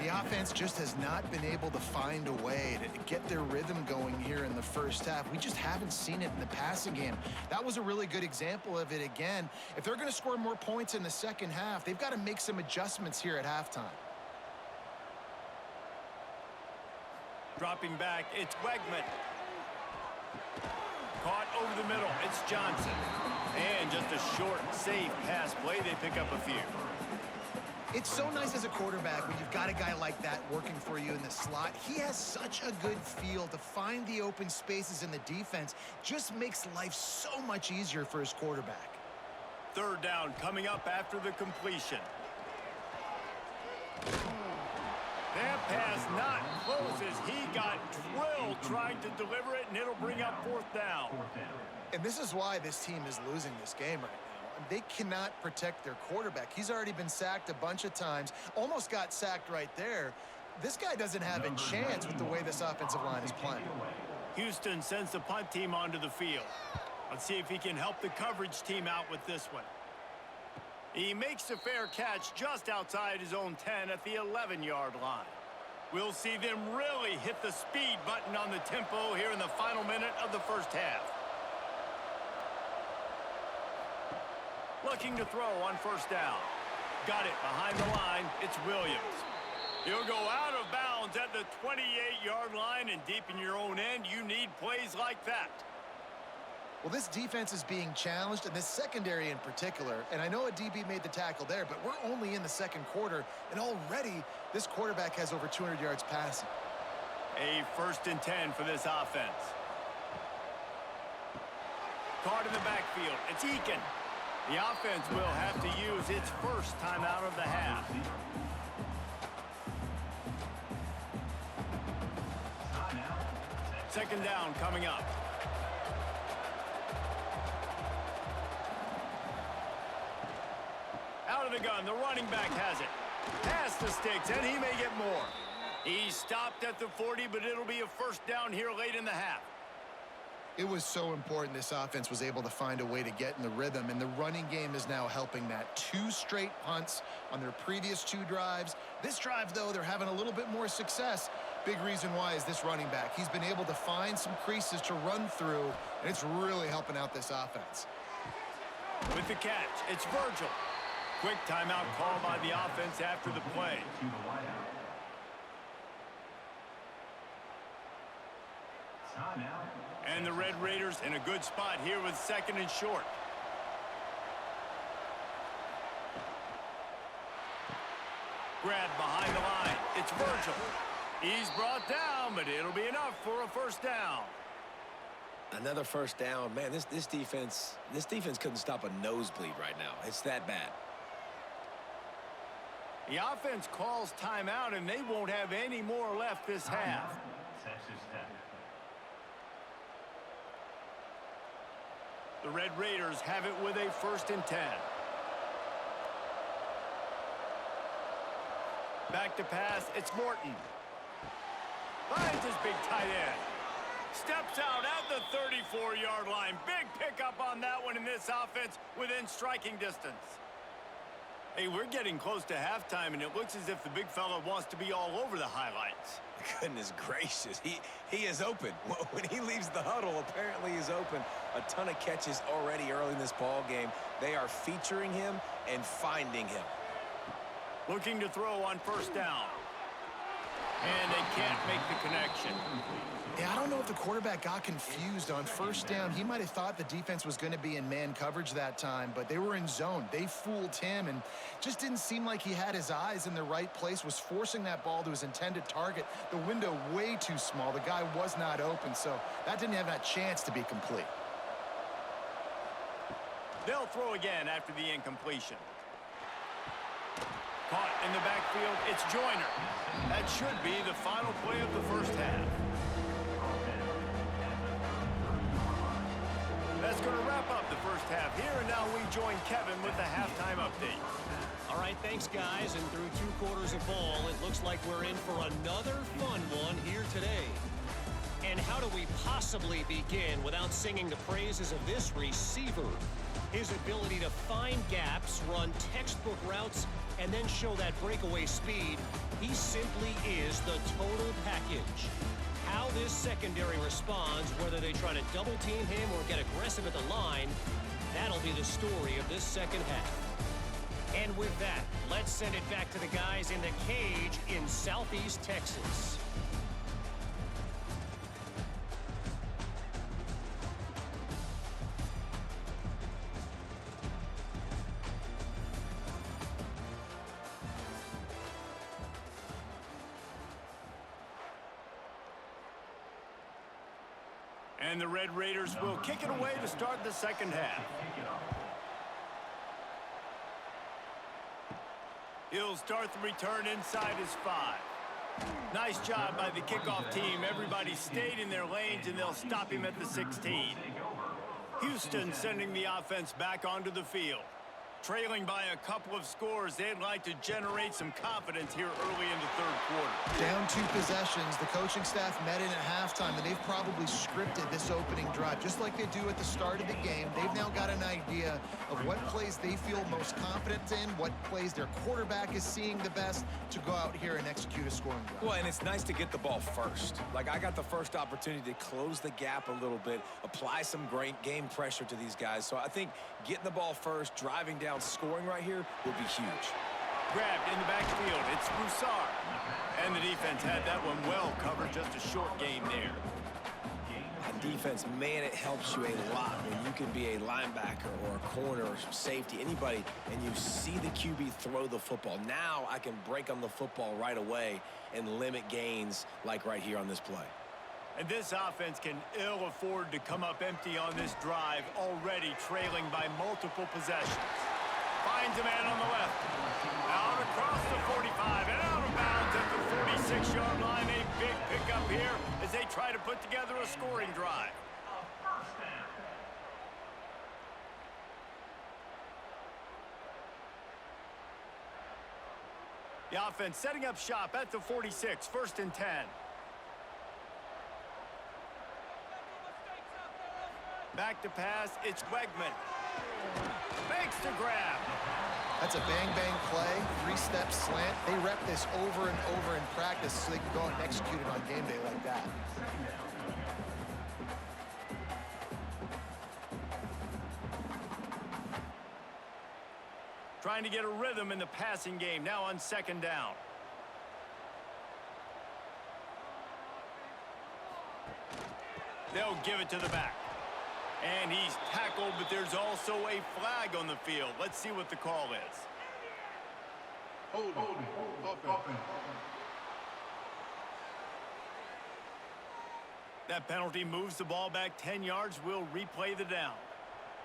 C: The offense just has not been able to find a way to get their rhythm going here in the first half. We just haven't seen it in the passing game. That was a really good example of it again. If they're going to score more points in the second half, they've got to make some adjustments here at halftime.
A: Dropping back, it's Wegman. Caught over the middle, it's Johnson. And just a short, safe pass play, they pick up a few.
C: It's so nice as a quarterback when you've got a guy like that working for you in the slot. He has such a good feel to find the open spaces in the defense. Just makes life so much easier for his quarterback.
A: 3rd down coming up after the completion. That pass not close as he got drilled trying to deliver it, and it'll bring up 4th down.
C: And this is why this team is losing this game right now. They cannot protect their quarterback. He's already been sacked a bunch of times, almost got sacked right there. This guy doesn't have a chance with the way this offensive line is playing.
A: Houston sends the punt team onto the field. Let's see if he can help the coverage team out with this one. He makes a fair catch just outside his own 10 at the 11-yard line. We'll see them really hit the speed button on the tempo here in the final minute of the first half. Looking to throw on first down. Got it behind the line. It's Williams. He'll go out of bounds at the 28-yard line, and deep in your own end, you need plays like that.
C: Well, this defense is being challenged, and this secondary in particular. And I know a DB made the tackle there, but we're only in the second quarter, and already this quarterback has over 200 yards passing.
A: A 1st and 10 for this offense. Caught in the backfield. It's Eakin. The offense will have to use its first timeout of the half. Second down coming up. Out of the gun, the running back has it. Past the sticks, and he may get more. He stopped at the 40, but it'll be a first down here late in the half.
C: It was so important this offense was able to find a way to get in the rhythm, and the running game is now helping that. 2 straight punts on their previous 2 drives. This drive, though, they're having a little bit more success. Big reason why is this running back. He's been able to find some creases to run through, and it's really helping out this offense.
A: With the catch, it's Virgil. Quick timeout call by the offense after the play. And the Red Raiders in a good spot here with 2nd and short. Grabbed behind the line. It's Virgil. He's brought down, but it'll be enough for a first down.
B: Another first down. Man, this defense couldn't stop a nosebleed right now. It's that bad.
A: The offense calls timeout, and they won't have any more left this half. The Red Raiders have it with a 1st and 10. Back to pass, it's Morton. Finds his big tight end. Steps out at the 34-yard line. Big pickup on that one in this offense within striking distance. Hey, we're getting close to halftime, and it looks as if the big fella wants to be all over the highlights.
B: Goodness gracious, he is open. When he leaves the huddle, apparently he's open. A ton of catches already early in this ball game. They are featuring him and finding him.
A: Looking to throw on 1st down. And they can't make the connection.
C: Yeah, I don't know if the quarterback got confused on 1st down. He might have thought the defense was going to be in man coverage that time, but they were in zone. They fooled him and just didn't seem like he had his eyes in the right place, was forcing that ball to his intended target. The window way too small. The guy was not open, so that didn't have that chance to be complete.
A: They'll throw again after the incompletion. Caught in the backfield, it's Joyner. That should be the final play of the 1st half. That's going to wrap up the 1st half here, and now we join Kevin with the halftime update.
D: All right, thanks, guys. And through 2 quarters of ball, it looks like we're in for another fun one here today. And how do we possibly begin without singing the praises of this receiver? His ability to find gaps, run textbook routes, and then show that breakaway speed. He simply is the total package. How this secondary responds, whether they try to double team him or get aggressive at the line, that'll be the story of this 2nd half. And with that, let's send it back to the guys in the cage in Southeast Texas.
A: And the Red Raiders will kick it away to start the 2nd half. He'll start the return inside his 5. Nice job by the kickoff team. Everybody stayed in their lanes, and they'll stop him at the 16. Houston sending the offense back onto the field. Trailing by a couple of scores, they'd like to generate some confidence here early in the 3rd quarter.
C: Down 2 possessions. The coaching staff met in at halftime, and they've probably scripted this opening drive. Just like they do at the start of the game, they've now got an idea of what plays they feel most confident in, what plays their quarterback is seeing the best to go out here and execute a scoring drive.
B: Well, and it's nice to get the ball first. Like, I got the first opportunity to close the gap a little bit, apply some great game pressure to these guys. So I think getting the ball first, driving down, scoring right here would be huge.
A: Grabbed in the backfield, it's Broussard. And the defense had that one well covered, just a short gain there.
B: Defense, man, it helps you a lot when you can be a linebacker or a corner or safety, anybody, and you see the QB throw the football. Now I can break on the football right away and limit gains like right here on this play.
A: And this offense can ill afford to come up empty on this drive, already trailing by multiple possessions. Finds a man on the left. Out across the 45 and out of bounds at the 46-yard line. A big pickup here as they try to put together a scoring drive. The offense setting up shop at the 46, 1st and 10. Back to pass, it's Wegman. Makes the grab.
C: That's a bang-bang play, 3-step slant. They rep this over and over in practice so they can go and execute it on game day like that.
A: Trying to get a rhythm in the passing game, now on 2nd down. They'll give it to the back. And he's tackled, but there's also a flag on the field. Let's see what the call is. That penalty moves the ball back 10 yards. We'll replay the down.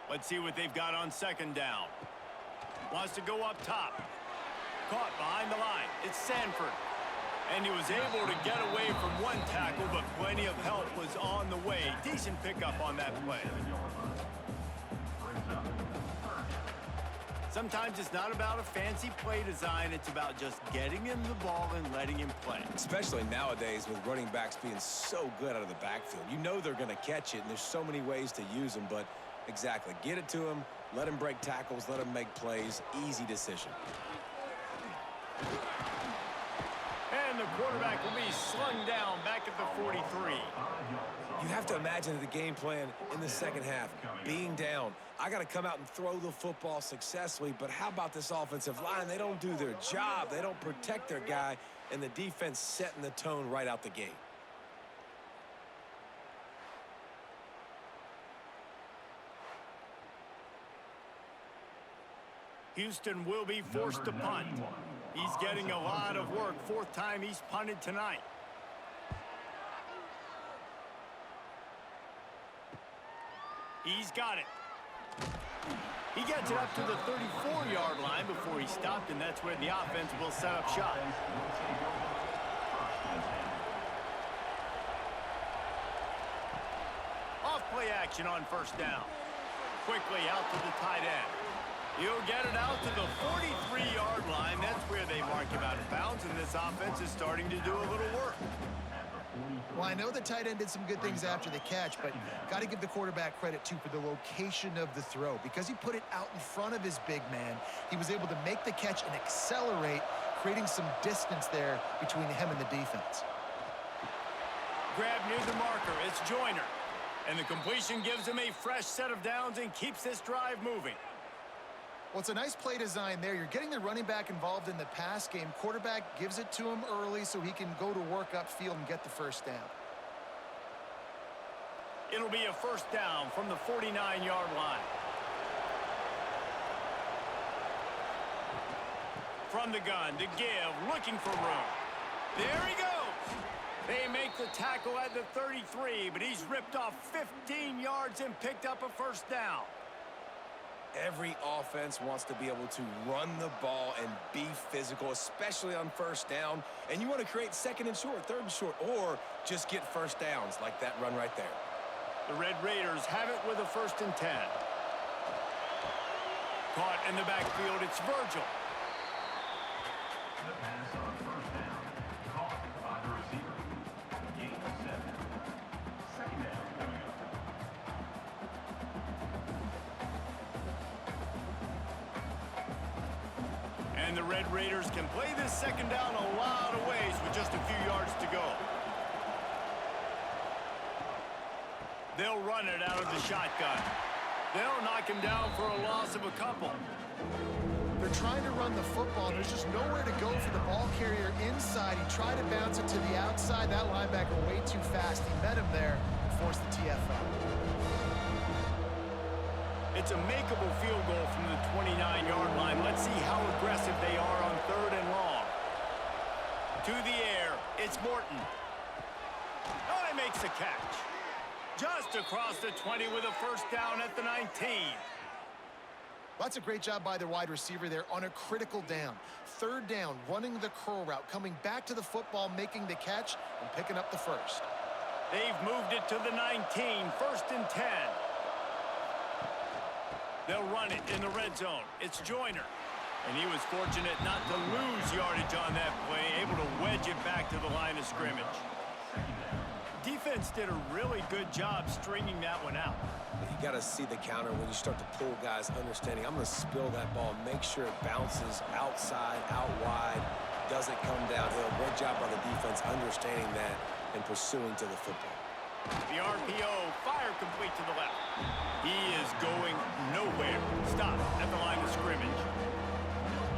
A: Let's see what they've got on second down. Wants to go up top. Caught behind the line. It's Sanford. And he was able to get away from one tackle, but plenty of help was on the way. Decent pickup on that play. Sometimes it's not about a fancy play design. It's about just getting him the ball and letting him play.
B: Especially nowadays with running backs being so good out of the backfield. You know they're going to catch it, and there's so many ways to use them, but exactly. Get it to him, let him break tackles, let him make plays. Easy decision.
A: And the quarterback will be slung down back at the 43.
B: You have to imagine the game plan in the second half. Being down, I got to come out and throw the football successfully, but how about this offensive line? They don't do their job. They don't protect their guy, and the defense setting the tone right out the gate.
A: Houston will be forced to punt. He's getting a lot of work. Fourth time he's punted tonight. He's got it. He gets it up to the 34-yard line before he stopped, and that's where the offense will set up shop. Off play action on first down. Quickly out to the tight end. He'll get it out to the 43-yard line. That's where they mark him out of bounds, and this offense is starting to do a little work.
C: Well, I know the tight end did some good things after the catch, but got to give the quarterback credit, too, for the location of the throw. Because he put it out in front of his big man, he was able to make the catch and accelerate, creating some distance there between him and the defense.
A: Grab near the marker. It's Joyner. And the completion gives him a fresh set of downs and keeps this drive moving.
C: Well, it's a nice play design there. You're getting the running back involved in the pass game. Quarterback gives it to him early so he can go to work upfield and get the first down.
A: It'll be a first down from the 49-yard line. From the gun to give, looking for room. There he goes. They make the tackle at the 33, but he's ripped off 15 yards and picked up a first down.
B: Every offense wants to be able to run the ball and be physical, especially on first down. And you want to create second and short, third and short, or just get first downs like that run right there.
A: The Red Raiders have it with a 1st and 10. Caught in the backfield, it's Virgil.
E: The pass on first down, caught by the receiver. Gain of 7. Second down coming up.
A: And the Red Raiders can play this second down a lot of ways with just a few yards to go. They'll run it out of the shotgun. They'll knock him down for a loss of a couple.
C: They're trying to run the football. There's just nowhere to go for the ball carrier inside. He tried to bounce it to the outside. That linebacker way too fast. He met him there and forced the TFL.
A: It's a makeable field goal from the 29-yard line. Let's see how aggressive they are on 3rd and long. To the air, it's Morton. Oh, he makes the catch. Just across the 20 with a first down at the 19.
C: That's a great job by the wide receiver there on a critical down. 3rd down, running the curl route, coming back to the football, making the catch, and picking up the first.
A: They've moved it to the 19, 1st and 10. They'll run it in the red zone. It's Joyner. And he was fortunate not to lose yardage on that play, able to wedge it back to the line of scrimmage. Defense did a really good job stringing that one out.
B: You got to see the counter when you start to pull guys, understanding I'm going to spill that ball, make sure it bounces outside, out wide, doesn't come downhill. Great job by the defense understanding that and pursuing to the football.
A: The RPO, fire complete to the left. He is going nowhere. Stop at the line of scrimmage.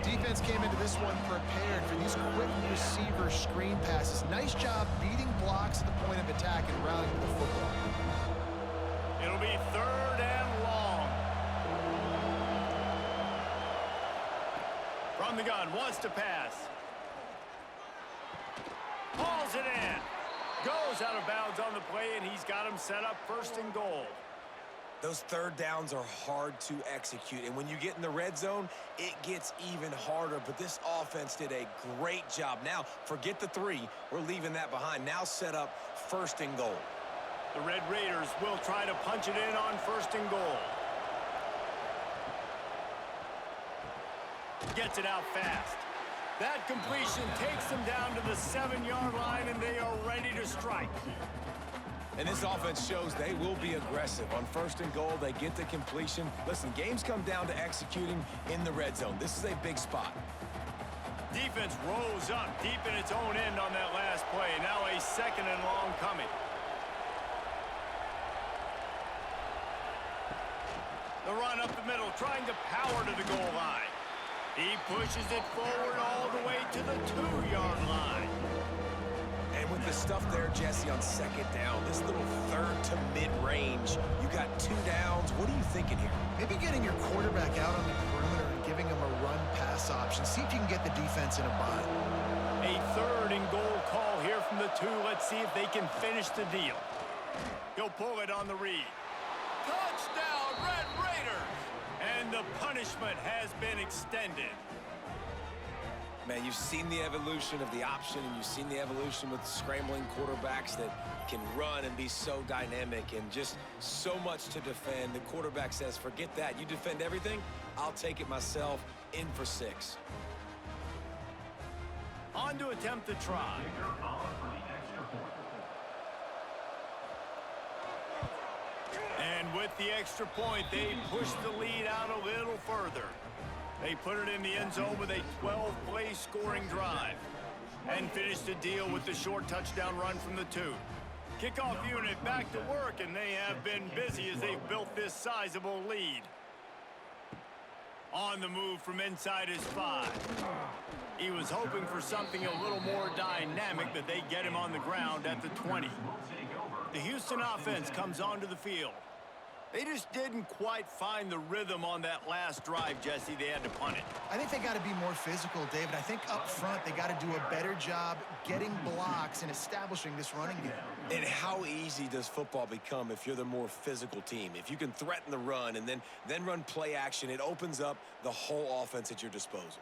C: Defense came into this one prepared for these quick receiver screen passes. Nice job beating blocks at the point of attack and rallying the football.
A: It'll be 3rd and long. From the gun, wants to pass. Hauls it in. Goes out of bounds on the play, and he's got him set up 1st and goal.
B: Those third downs are hard to execute, and when you get in the red zone, it gets even harder, but this offense did a great job. Now, forget the 3. We're leaving that behind. Now set up 1st and goal.
A: The Red Raiders will try to punch it in on 1st and goal. Gets it out fast. That completion takes them down to the 7-yard line, and they are ready to strike.
B: And this offense shows they will be aggressive. On 1st and goal, they get the completion. Listen, games come down to executing in the red zone. This is a big spot.
A: Defense rose up deep in its own end on that last play. Now a 2nd and long coming. The run up the middle, trying to power to the goal line. He pushes it forward all the way to the 2-yard line.
B: And with the stuff there, Jesse, on 2nd down, this little 3rd to mid-range, you got 2 downs. What are you thinking here?
C: Maybe getting your quarterback out on the perimeter and giving him a run-pass option. See if you can get the defense in a bind.
A: A 3rd and goal call here from the 2. Let's see if they can finish the deal. He'll pull it on the read. Touchdown, Red Raiders! And the punishment has been extended.
B: Man, you've seen the evolution of the option, and you've seen the evolution with scrambling quarterbacks that can run and be so dynamic and just so much to defend. The quarterback says, forget that. You defend everything, I'll take it myself. In for 6.
A: On to attempt the try. And with the extra point, they push the lead out a little further. They put it in the end zone with a 12-play scoring drive and finish the deal with the short touchdown run from the 2. Kickoff unit back to work, and they have been busy as they've built this sizable lead. On the move from inside his 5. He was hoping for something a little more dynamic, but they get him on the ground at the 20. The Houston offense comes onto the field. They just didn't quite find the rhythm on that last drive, Jesse. They had to punt it.
C: I think they got to be more physical, David. I think up front they got to do a better job getting blocks and establishing this running game.
B: And how easy does football become if you're the more physical team? If you can threaten the run and then run play action, it opens up the whole offense at your disposal.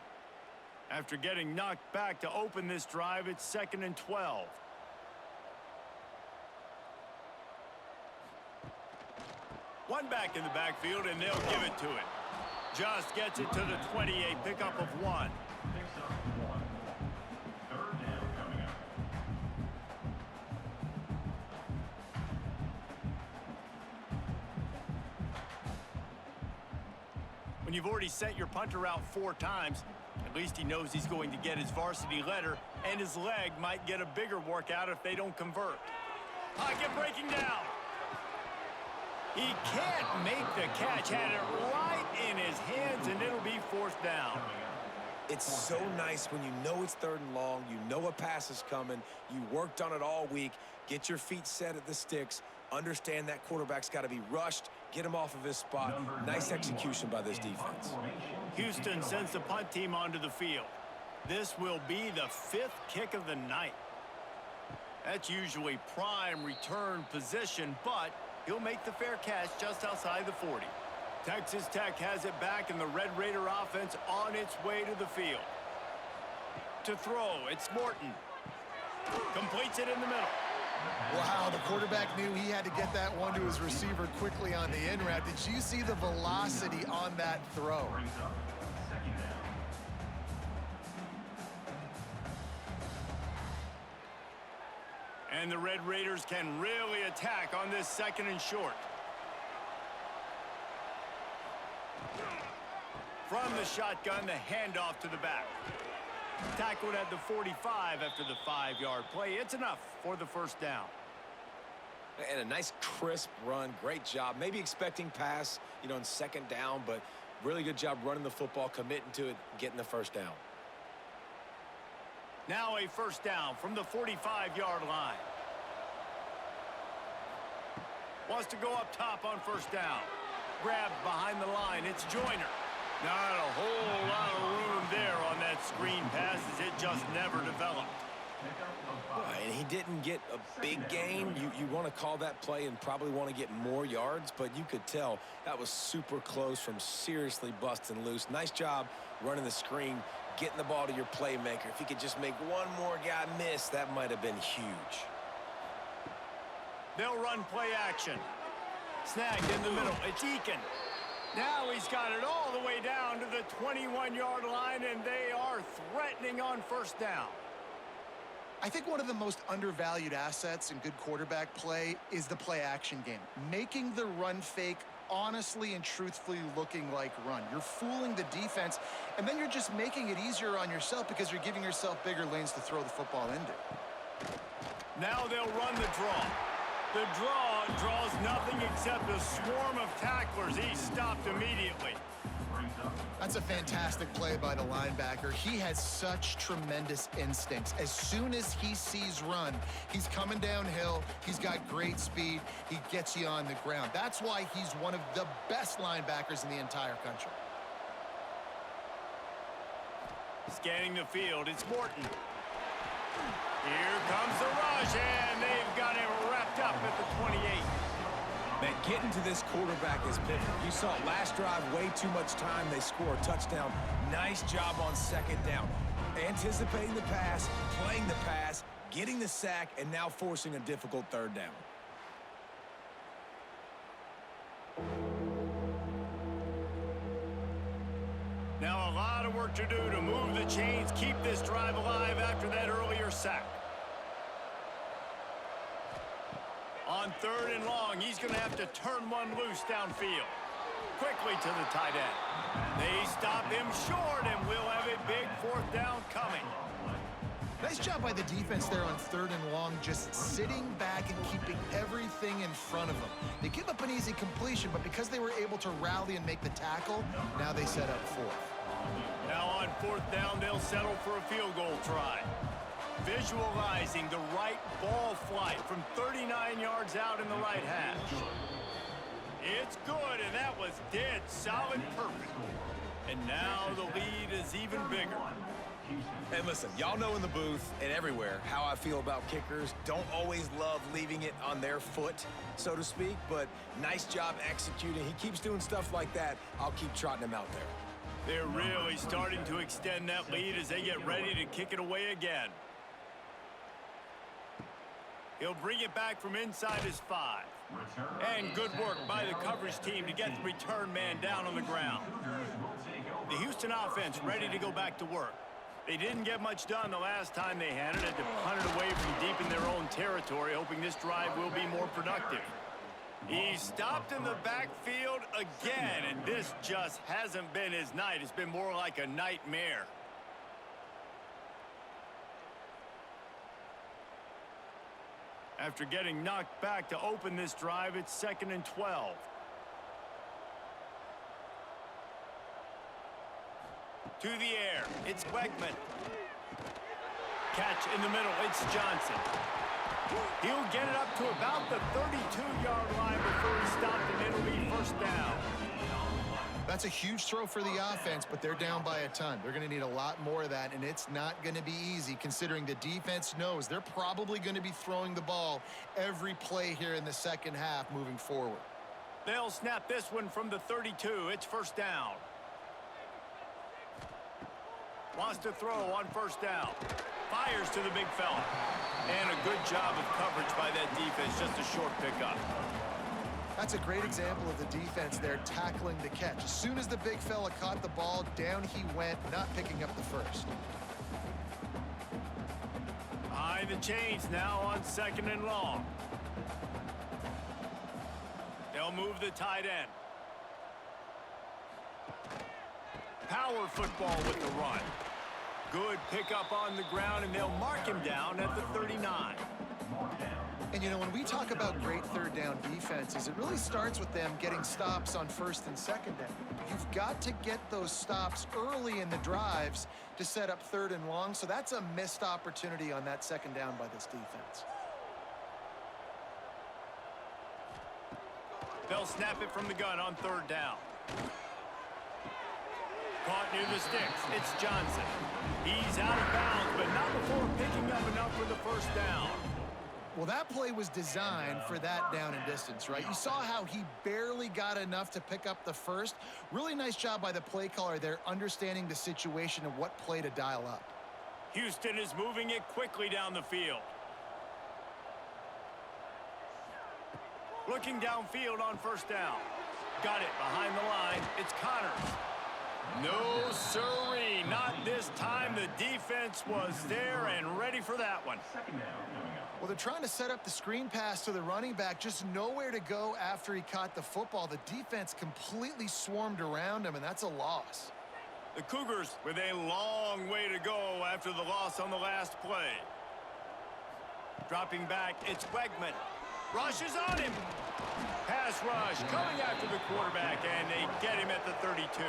A: After getting knocked back to open this drive, it's 2nd and 12. One back in the backfield, and they'll give it to it. Just gets it to the 20, a pickup of 1.
E: Picks up 1. 3rd down coming up.
A: When you've already sent your punter out 4 times, at least he knows he's going to get his varsity letter, and his leg might get a bigger workout if they don't convert. Pocket breaking down. He can't make the catch. Had it right in his hands, and it'll be 4th down.
B: It's so nice when you know it's 3rd and long, you know a pass is coming, you worked on it all week, get your feet set at the sticks, understand that quarterback's got to be rushed, get him off of his spot. Nice execution by this defense.
A: Houston sends the punt team onto the field. This will be the 5th kick of the night. That's usually prime return position, but he'll make the fair catch just outside the 40. Texas Tech has it back, and the Red Raider offense on its way to the field. To throw, it's Morton. Completes it in the middle.
C: Wow, the quarterback knew he had to get that one to his receiver quickly on the in route. Did you see the velocity on that throw?
E: Brings up 2nd down.
A: And the Red Raiders can really attack on this 2nd and short. From the shotgun, the handoff to the back. Tackled at the 45 after the 5-yard play. It's enough for the 1st down.
B: And a nice crisp run, great job. Maybe expecting pass, in 2nd down, but really good job running the football, committing to it, getting the 1st down.
A: Now a 1st down from the 45-yard line. Wants to go up top on 1st down. Grabbed behind the line. It's Joyner. Not a whole lot of room there on that screen pass as it just never developed.
E: Pickup of 5.
B: And he didn't get a big gain. You want to call that play and probably want to get more yards, but you could tell that was super close from seriously busting loose. Nice job running the screen, getting the ball to your playmaker. If he could just make one more guy miss, that might have been huge.
A: They'll run play action. Snagged in the middle. It's Eakin. Now he's got it all the way down to the 21-yard line, and they are threatening on first down.
C: I think one of the most undervalued assets in good quarterback play is the play action game. Making the run fake honestly and truthfully looking like run. You're fooling the defense, and then you're just making it easier on yourself because you're giving yourself bigger lanes to throw the football into.
A: Now they'll run the draw. The draw draws nothing except a swarm of tacklers. He's stopped immediately.
C: That's a fantastic play by the linebacker. He has such tremendous instincts. As soon as he sees run, he's coming downhill. He's got great speed. He gets you on the ground. That's why he's one of the best linebackers in the entire country.
A: Scanning the field, it's Morton. Here comes the rush, and they've got him wrapped up at the 28.
B: Man, getting to this quarterback is pivotal. You saw it last drive, way too much time. They score a touchdown. Nice job on second down. Anticipating the pass, playing the pass, getting the sack, and now forcing a difficult third down.
A: Now a lot of work to do to move the chains, keep this drive alive after that earlier sack. On third and long, he's going to have to turn one loose downfield. Quickly to the tight end. They stop him short, and we'll have a big fourth down coming.
C: Nice job by the defense there on third and long, just sitting back and keeping everything in front of them. They give up an easy completion, but because they were able to rally and make the tackle, now they set up fourth.
A: Now on fourth down, they'll settle for a field goal try. Visualizing the right ball flight from 39 yards out in the right hash. It's good, and that was dead solid perfect. And now the lead is even bigger.
B: And listen, y'all know in the booth and everywhere how I feel about kickers. Don't always love leaving it on their foot, so to speak, but nice job executing. He keeps doing stuff like that. I'll keep trotting him out there.
A: They're really starting to extend that lead as they get ready to kick it away again. He'll bring it back from inside his 5. And good work by the coverage team to get the return man down on the ground. The Houston offense ready to go back to work. They didn't get much done the last time they had it. Had to punt it away from deep in their own territory, hoping this drive will be more productive. He's stopped in the backfield again, and this just hasn't been his night. It's been more like a nightmare. After getting knocked back to open this drive, it's 2nd and 12. To the air, it's Wegman. Catch in the middle, it's Johnson. He'll get it up to about the 32-yard line before he stopped, and it'll be first down.
C: That's a huge throw for the offense, but they're down by a ton. They're going to need a lot more of that, and it's not going to be easy considering the defense knows they're probably going to be throwing the ball every play here in the second half moving forward.
A: They'll snap this one from the 32. It's first down. Wants to throw on first down. Fires to the big fella. And a good job of coverage by that defense. Just a short pickup.
C: That's a great example of the defense there tackling the catch. As soon as the big fella caught the ball, down he went, not picking up the first.
A: Behind the chains now on 2nd and long. They'll move the tight end. Power football with the run. Good pickup on the ground, and they'll mark him down at the 39.
C: And, you know, when we talk about great third down defenses, it really starts with them getting stops on first and second down. You've got to get those stops early in the drives to set up third and long, so that's a missed opportunity on that second down by this defense.
A: They'll snap it from the gun on third down. Caught near the sticks. It's Johnson. He's out of bounds, but not before picking up enough for the first down.
C: Well, that play was designed for that down and distance, right? You saw how he barely got enough to pick up the first. Really nice job by the play caller there, understanding the situation and what play to dial up.
A: Houston is moving it quickly down the field. Looking downfield on first down. Got it behind the line. It's Connors. No, sirree. Not this time. The defense was there and ready for that one.
C: Well, they're trying to set up the screen pass to the running back. Just nowhere to go after he caught the football. The defense completely swarmed around him, and that's a loss.
A: The Cougars with a long way to go after the loss on the last play. Dropping back, it's Wegman. Rush is on him. Pass rush coming after the quarterback, and they get him at the 32.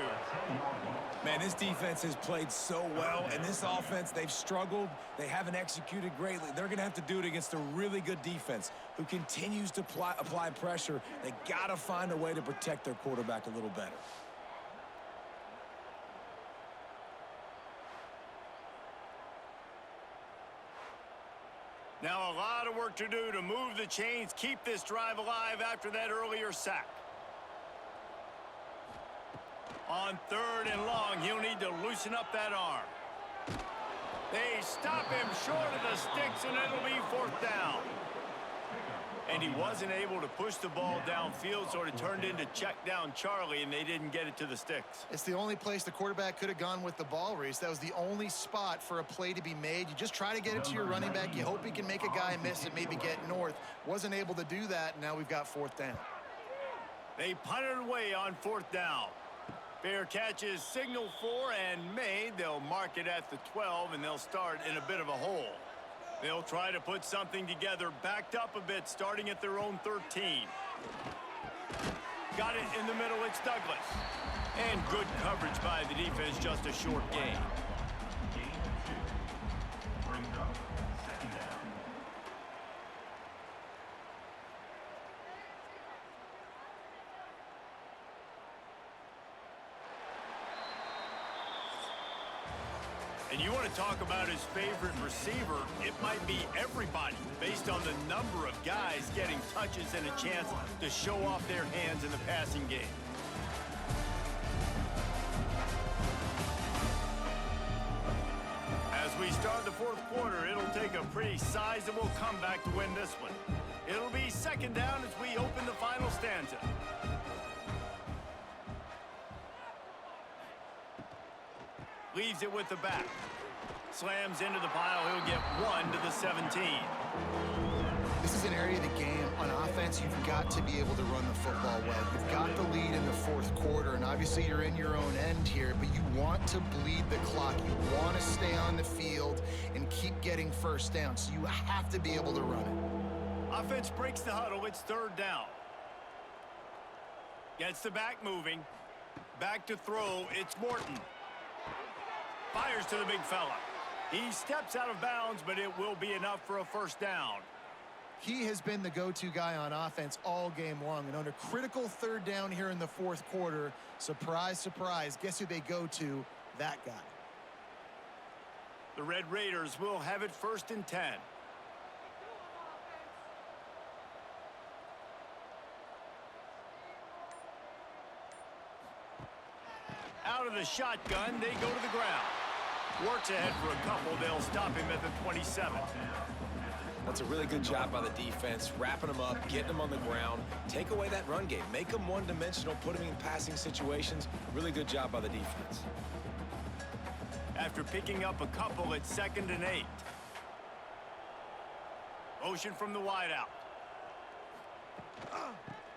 B: Man, this defense has played so well, and this offense, they've struggled. They haven't executed greatly. They're going to have to do it against a really good defense who continues to apply pressure. They got to find a way to protect their quarterback a little better.
A: Now a lot of work to do to move the chains, keep this drive alive after that earlier sack. On 3rd and long, he'll need to loosen up that arm. They stop him short of the sticks, and it'll be 4th down. And he wasn't able to push the ball downfield, so it turned into check down Charlie, and they didn't get it to the sticks.
C: It's the only place the quarterback could have gone with the ball, Reese. That was the only spot for a play to be made. You just try to get it to your running back. You hope he can make a guy miss and maybe get north. Wasn't able to do that, and now we've got 4th down.
A: They punted away on 4th down. Fair catch is signaled for and made. They'll mark it at the 12, and they'll start in a bit of a hole. They'll try to put something together, backed up a bit, starting at their own 13. Got it in the middle, it's Douglas. And good coverage by the defense, just a short gain.
E: Gain 2 brings up 2nd down.
A: And you want to talk about his favorite receiver, it might be everybody based on the number of guys getting touches and a chance to show off their hands in the passing game. As we start the 4th quarter, it'll take a pretty sizable comeback to win this one. It'll be 2nd down as we open the final stanza. Leaves it with the back. Slams into the pile. He'll get 1 to the 17.
C: This is an area of the game on offense you've got to be able to run the football well. You've got the lead in the 4th quarter, and obviously you're in your own end here, but you want to bleed the clock. You want to stay on the field and keep getting first down, so you have to be able to run it.
A: Offense breaks the huddle. It's 3rd down. Gets the back moving. Back to throw. It's Morton. Fires to the big fella. He steps out of bounds, but it will be enough for a 1st down.
C: He has been the go-to guy on offense all game long, and on a critical 3rd down here in the 4th quarter, surprise, surprise, guess who they go to? That guy.
A: The Red Raiders will have it 1st and 10. Out of the shotgun, they go to the ground. Works ahead for a couple. They'll stop him at the 27.
B: That's a really good job by the defense, wrapping them up, getting them on the ground, take away that run game, make them one-dimensional, put them in passing situations. Really good job by the defense.
A: After picking up a couple, it's 2nd and 8. Motion from the wideout.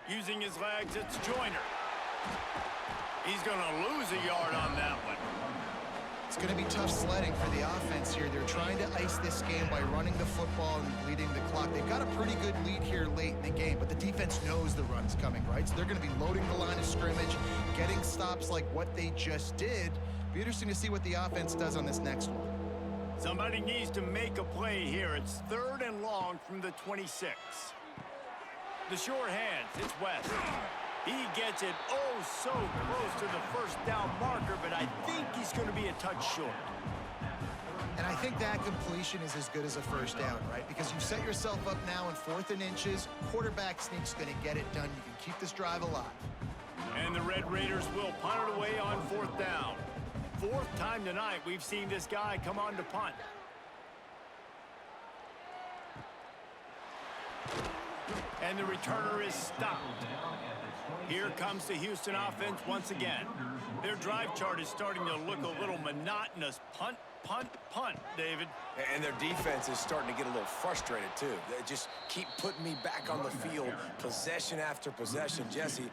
A: Using his legs, it's Joyner. He's going to lose a yard on that one.
C: It's going to be tough sledding for the offense here. They're trying to ice this game by running the football and bleeding the clock. They've got a pretty good lead here late in the game, but the defense knows the run's coming, right? So they're going to be loading the line of scrimmage, getting stops like what they just did. Be interesting to see what the offense does on this next one.
A: Somebody needs to make a play here. It's 3rd and long from the 26. The short hands, it's West. He gets it oh so close to the first down marker, but I think he's going to be a touch short.
C: And I think that completion is as good as a first down, right? Because you've set yourself up now in 4th and inches. Quarterback sneak's going to get it done. You can keep this drive alive.
A: And the Red Raiders will punt it away on 4th down. 4th time tonight we've seen this guy come on to punt. And the returner is stopped. Here comes the Houston offense once again. Their drive chart is starting to look a little monotonous. Punt, punt, punt, David.
B: And their defense is starting to get a little frustrated, too. They just keep putting me back on the field, possession after possession. Jesse,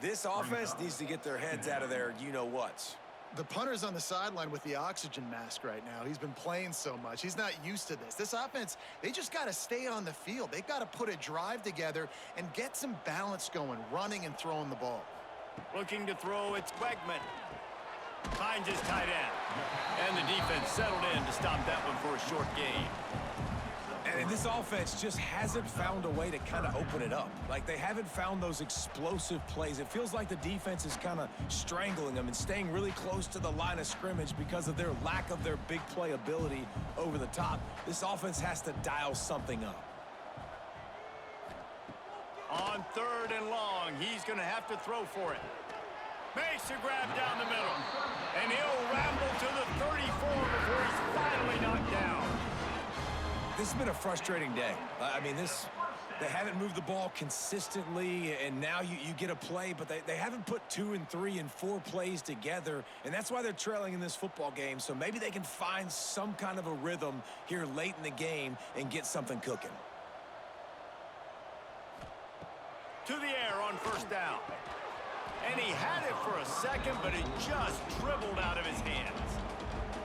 B: this offense needs to get their heads out of their you-know-whats.
C: The punter's on the sideline with the oxygen mask right now. He's been playing so much. He's not used to this. This offense, they just got to stay on the field. They've got to put a drive together and get some balance going, running and throwing the ball.
A: Looking to throw, it's Wegman. Finds his tight end. And the defense settled in to stop that one for a short gain.
B: And this offense just hasn't found a way to kind of open it up. Like, they haven't found those explosive plays. It feels like the defense is kind of strangling them and staying really close to the line of scrimmage because of their lack of their big play ability over the top. This offense has to dial something up.
A: On 3rd and long, he's going to have to throw for it. Makes a grab down the middle. And he'll ramble to the 34 before he's finally knocked down.
B: This has been a frustrating day. I mean, they haven't moved the ball consistently, and now you get a play, but they haven't put 2 and 3 and 4 plays together, and that's why they're trailing in this football game. So maybe they can find some kind of a rhythm here late in the game and get something cooking.
A: To the air on 1st down. And he had it for a second, but it just dribbled out of his hands.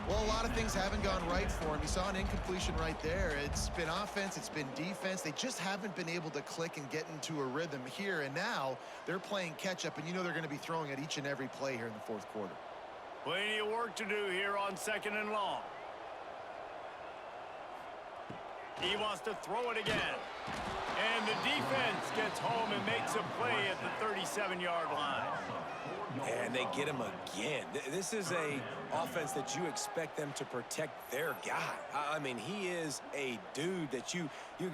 C: Well, a lot of things haven't gone right for him. You saw an incompletion right there. It's been offense, it's been defense. They just haven't been able to click and get into a rhythm here. And now they're playing catch-up, and you know they're going to be throwing at each and every play here in the 4th quarter.
A: Plenty of work to do here on 2nd and long. He wants to throw it again. And the defense gets home and makes a play at the 37-yard line.
B: And they get him again. This is a offense that you expect them to protect their guy. I mean, he is a dude that you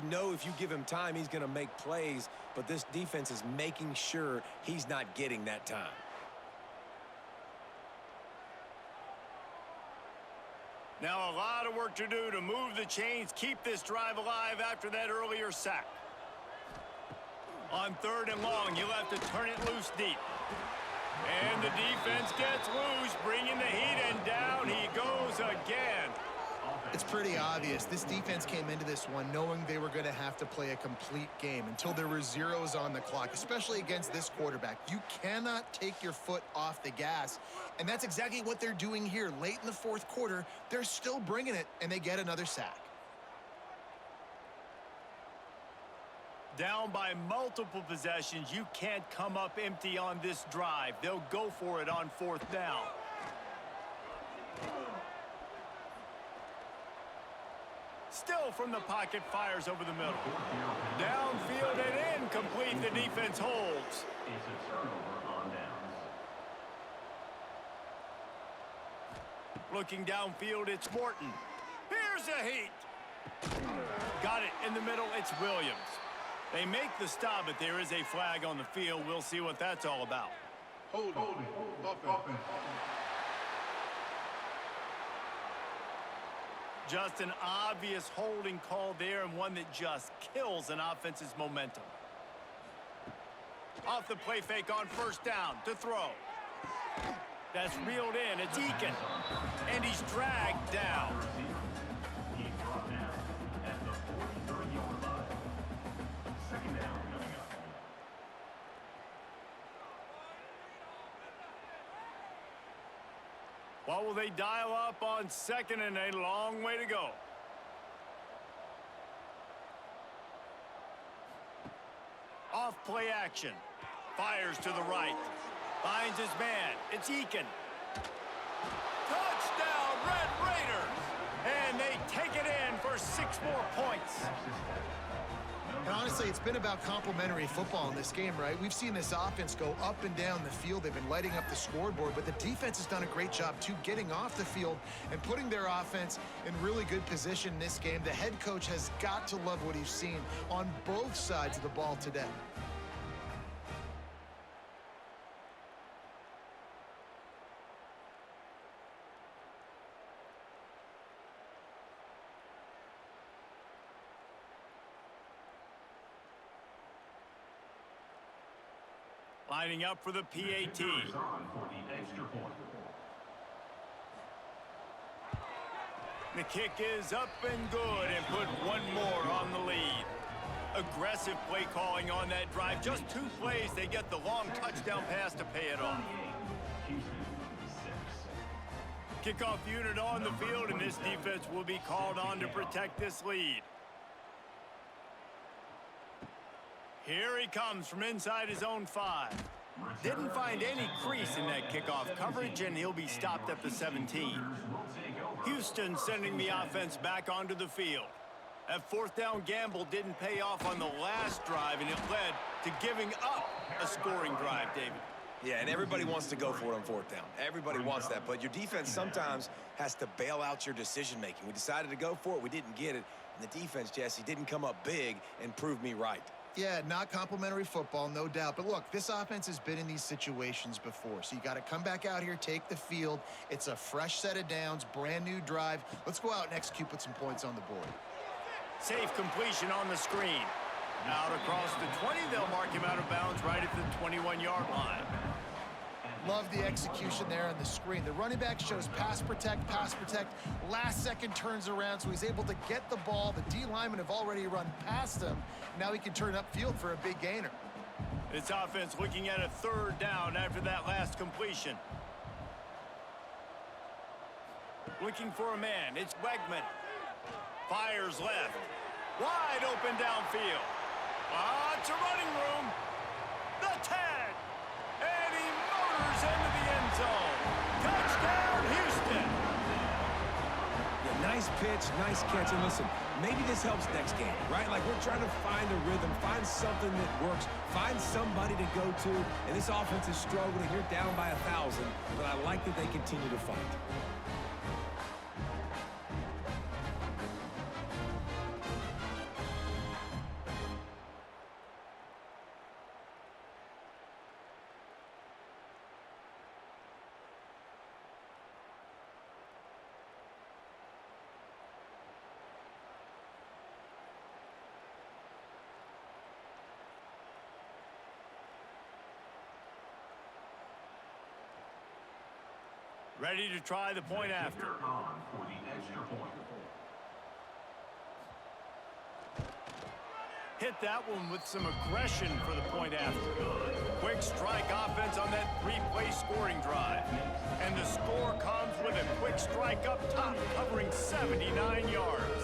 B: know if you give him time, he's going to make plays. But this defense is making sure he's not getting that time.
A: Now a lot of work to do to move the chains, keep this drive alive after that earlier sack. On 3rd and long, you'll have to turn it loose deep. And the defense gets loose, bringing the heat, and down he goes again.
C: It's pretty obvious. This defense came into this one knowing they were going to have to play a complete game until there were zeros on the clock, especially against this quarterback. You cannot take your foot off the gas, and that's exactly what they're doing here. Late in the 4th quarter, they're still bringing it, and they get another sack.
A: Down by multiple possessions, you can't come up empty on this drive. They'll go for it on 4th down. Still from the pocket, fires over the middle. Downfield and incomplete. The defense holds.
E: It's a turnover on downs.
A: Looking downfield, it's Morton. Here's a heat. Got it in the middle, it's Williams. They make the stop, but there is a flag on the field. We'll see what that's all about.
E: Hold it.
A: Just an obvious holding call there, and one that just kills an offense's momentum. Off the play fake on 1st down to throw. That's reeled in. It's Eakin. And he's dragged down.
E: He's brought down at the 43-yard line. 2nd down coming up.
A: What will they dial up on 2nd and a long way to go? Off play action. Fires to the right. Finds his man. It's Eakin. Touchdown, Red Raiders! And they take it in for 6 more points.
C: And honestly, it's been about complementary football in this game, right? We've seen this offense go up and down the field. They've been lighting up the scoreboard, but the defense has done a great job, too, getting off the field and putting their offense in really good position in this game. The head coach has got to love what he's seen on both sides of the ball today.
A: Lining up for the PAT.
E: On for the extra point.
A: The kick is up and good and put one more on the lead. Aggressive play calling on that drive. Just 2 plays, they get the long touchdown pass to pay it off.
E: Houston 6.
A: Kickoff unit on the field, and this defense will be called on to protect this lead. Here he comes from inside his own 5. Didn't find any crease in that kickoff coverage, and he'll be stopped at the 17. Houston sending the offense back onto the field. That 4th down gamble didn't pay off on the last drive, and it led to giving up a scoring drive, David.
B: Yeah, and everybody wants to go for it on 4th down. Everybody wants that, but your defense sometimes has to bail out your decision-making. We decided to go for it. We didn't get it. And the defense, Jesse, didn't come up big and prove me right.
C: Yeah, not complimentary football, no doubt. But look, this offense has been in these situations before. So you got to come back out here, take the field. It's a fresh set of downs, brand new drive. Let's go out and execute, put some points on the board.
A: Safe completion on the screen. Out across the 20, they'll mark him out of bounds right at the 21-yard line.
C: Love the execution there on the screen. The running back shows pass protect. Last second turns around, so he's able to get the ball. The D linemen have already run past him. Now he can turn upfield for a big gainer.
A: This offense looking at a 3rd down after that last completion. Looking for a man. It's Wegman. Fires left. Wide open downfield. Lots of running room. The tag. And he motors into the end zone. Touchdown, Houston.
B: Yeah, nice pitch, nice catch. And listen, maybe this helps next game, right? Like we're trying to find a rhythm, find something that works, find somebody to go to. And this offense is struggling. You're down by 1,000, but I like that they continue to fight.
A: Ready to try the point after.
E: On for the extra point.
A: Hit that one with some aggression for the point after. Quick strike offense on that 3-play scoring drive. And the score comes with a quick strike up top, covering 79 yards.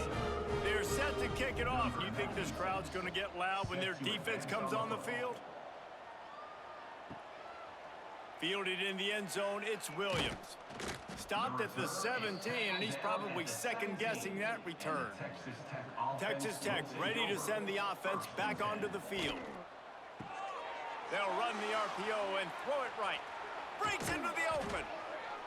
A: They're set to kick it off. You think this crowd's going to get loud when their defense comes on the field? Fielded in the end zone, it's Williams. Stopped at the 17, and he's probably second-guessing that return. Texas Tech ready to send the offense back onto the field. They'll run the RPO and throw it right. Breaks into the open.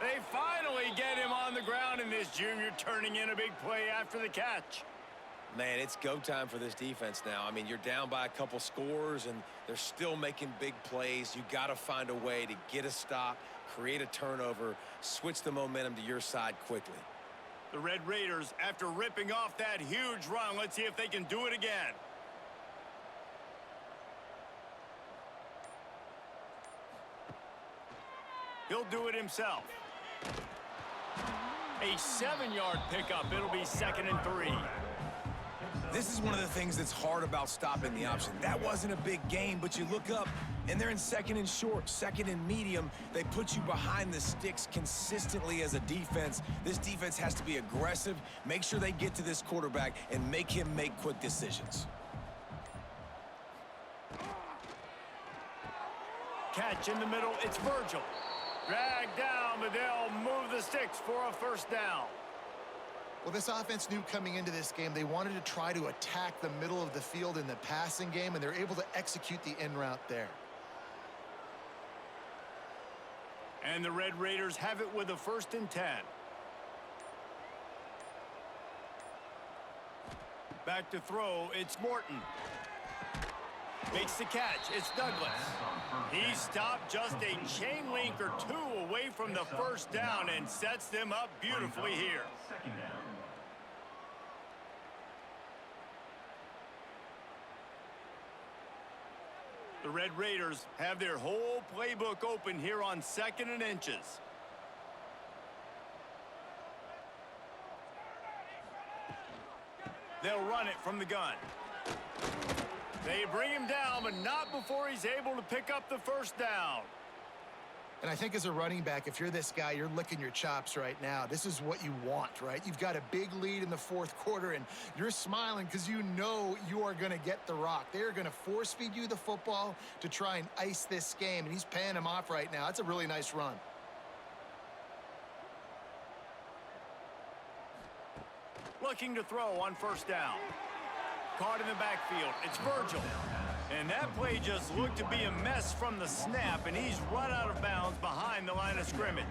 A: They finally get him on the ground, and this junior turning in a big play after the catch.
B: Man, it's go time for this defense now. I mean, you're down by a couple scores, and they're still making big plays. You got to find a way to get a stop, create a turnover, switch the momentum to your side quickly.
A: The Red Raiders, after ripping off that huge run, let's see if they can do it again. He'll do it himself. A 7-yard pickup. It'll be 2nd and 3.
B: This is one of the things that's hard about stopping the option. That wasn't a big gain, but you look up, and they're in 2nd and short, 2nd and medium. They put you behind the sticks consistently as a defense. This defense has to be aggressive, make sure they get to this quarterback, and make him make quick decisions.
A: Catch in the middle. It's Virgil. Dragged down, but they'll move the sticks for a 1st down.
C: Well, this offense knew coming into this game they wanted to try to attack the middle of the field in the passing game, and they're able to execute the in route there.
A: And the Red Raiders have it with a 1st and 10. Back to throw, it's Morton. Makes the catch, it's Douglas. He stopped just a chain link or 2 away from the 1st down and sets them up beautifully here.
E: Second down.
A: The Red Raiders have their whole playbook open here on 2nd and inches. They'll run it from the gun. They bring him down, but not before he's able to pick up the 1st down.
C: And I think as a running back, if you're this guy, you're licking your chops right now. This is what you want, right? You've got a big lead in the 4th quarter, and you're smiling because you know you are going to get the rock. They're going to force feed you the football to try and ice this game, and he's paying him off right now. That's a really nice run.
A: Looking to throw on 1st down. Caught in the backfield. It's Virgil. And that play just looked to be a mess from the snap, and he's run out of bounds behind the line of scrimmage.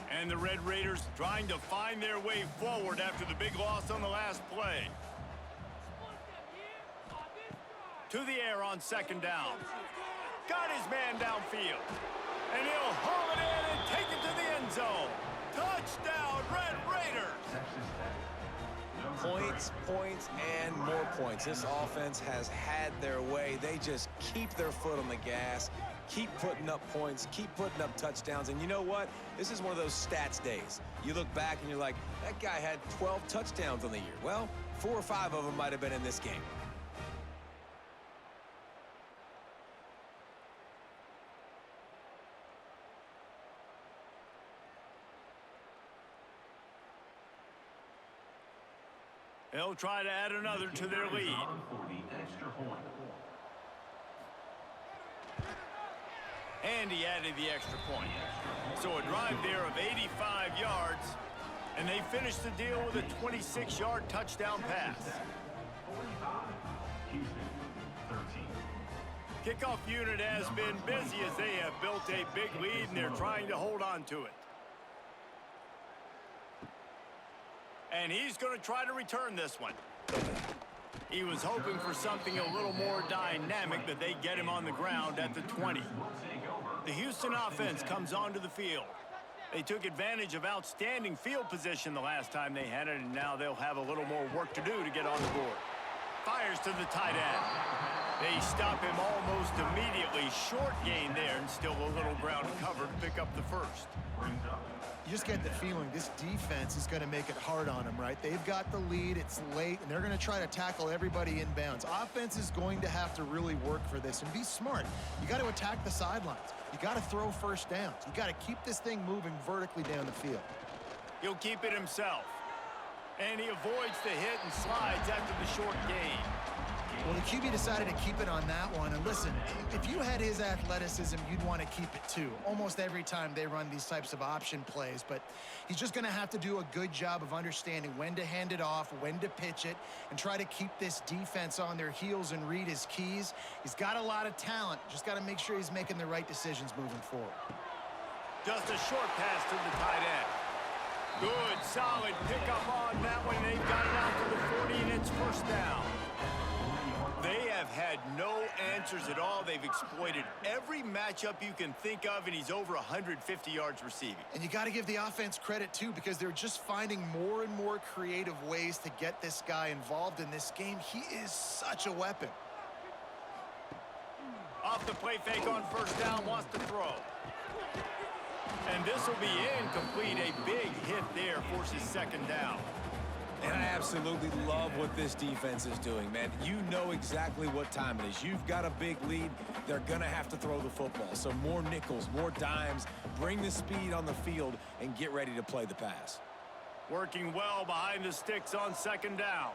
A: And the Red Raiders trying to find their way forward after the big loss on the last play. To the air on 2nd down. Got his man downfield. And he'll haul it in and take it to the end zone. Touchdown, Red Raiders!
B: Points, points, and more points. This offense has had their way. They just keep their foot on the gas, keep putting up points, keep putting up touchdowns. And you know what? This is one of those stats days. You look back and you're like, that guy had 12 touchdowns on the year. Well, 4 or 5 of them might have been in this game.
A: They'll try to add another to their lead.
E: For the extra point.
A: And he added the extra point. So a drive there of 85 yards, and they finished the deal with a 26-yard touchdown pass.
E: 45. Houston, 13.
A: Kickoff unit has been busy as they have built a big lead, and they're trying to hold on to it. And he's going to try to return this one. He was hoping for something a little more dynamic, but they get him on the ground at the 20. The Houston offense comes onto the field. They took advantage of outstanding field position the last time they had it, and now they'll have a little more work to do to get on the board. Fires to the tight end. They stop him almost immediately. Short gain there, and still a little ground to cover to pick up the 1st.
C: You just get the feeling this defense is going to make it hard on them, right? They've got the lead, it's late, and they're going to try to tackle everybody inbounds. Offense is going to have to really work for this and be smart. You got to attack the sidelines. You got to throw 1st downs. You got to keep this thing moving vertically down the field.
A: He'll keep it himself. And he avoids the hit and slides after the short gain.
C: Well, the QB decided to keep it on that one. And listen, if you had his athleticism, you'd want to keep it too. Almost every time they run these types of option plays. But he's just going to have to do a good job of understanding when to hand it off, when to pitch it, and try to keep this defense on their heels and read his keys. He's got a lot of talent. Just got to make sure he's making the right decisions moving forward.
A: Just a short pass to the tight end. Good, solid pickup on that one. They've got it out to the 40, and it's 1st down. They have had no answers at all. They've exploited every matchup you can think of, and he's over 150 yards receiving.
C: And you got to give the offense credit, too, because they're just finding more and more creative ways to get this guy involved in this game. He is such a weapon.
A: Off the play fake on 1st down, wants to throw. And this will be incomplete. A big hit there forces 2nd down.
B: And I absolutely love what this defense is doing, man. You know exactly what time it is. You've got a big lead. They're going to have to throw the football. So more nickels, more dimes, bring the speed on the field, and get ready to play the pass.
A: Working well behind the sticks on 2nd down.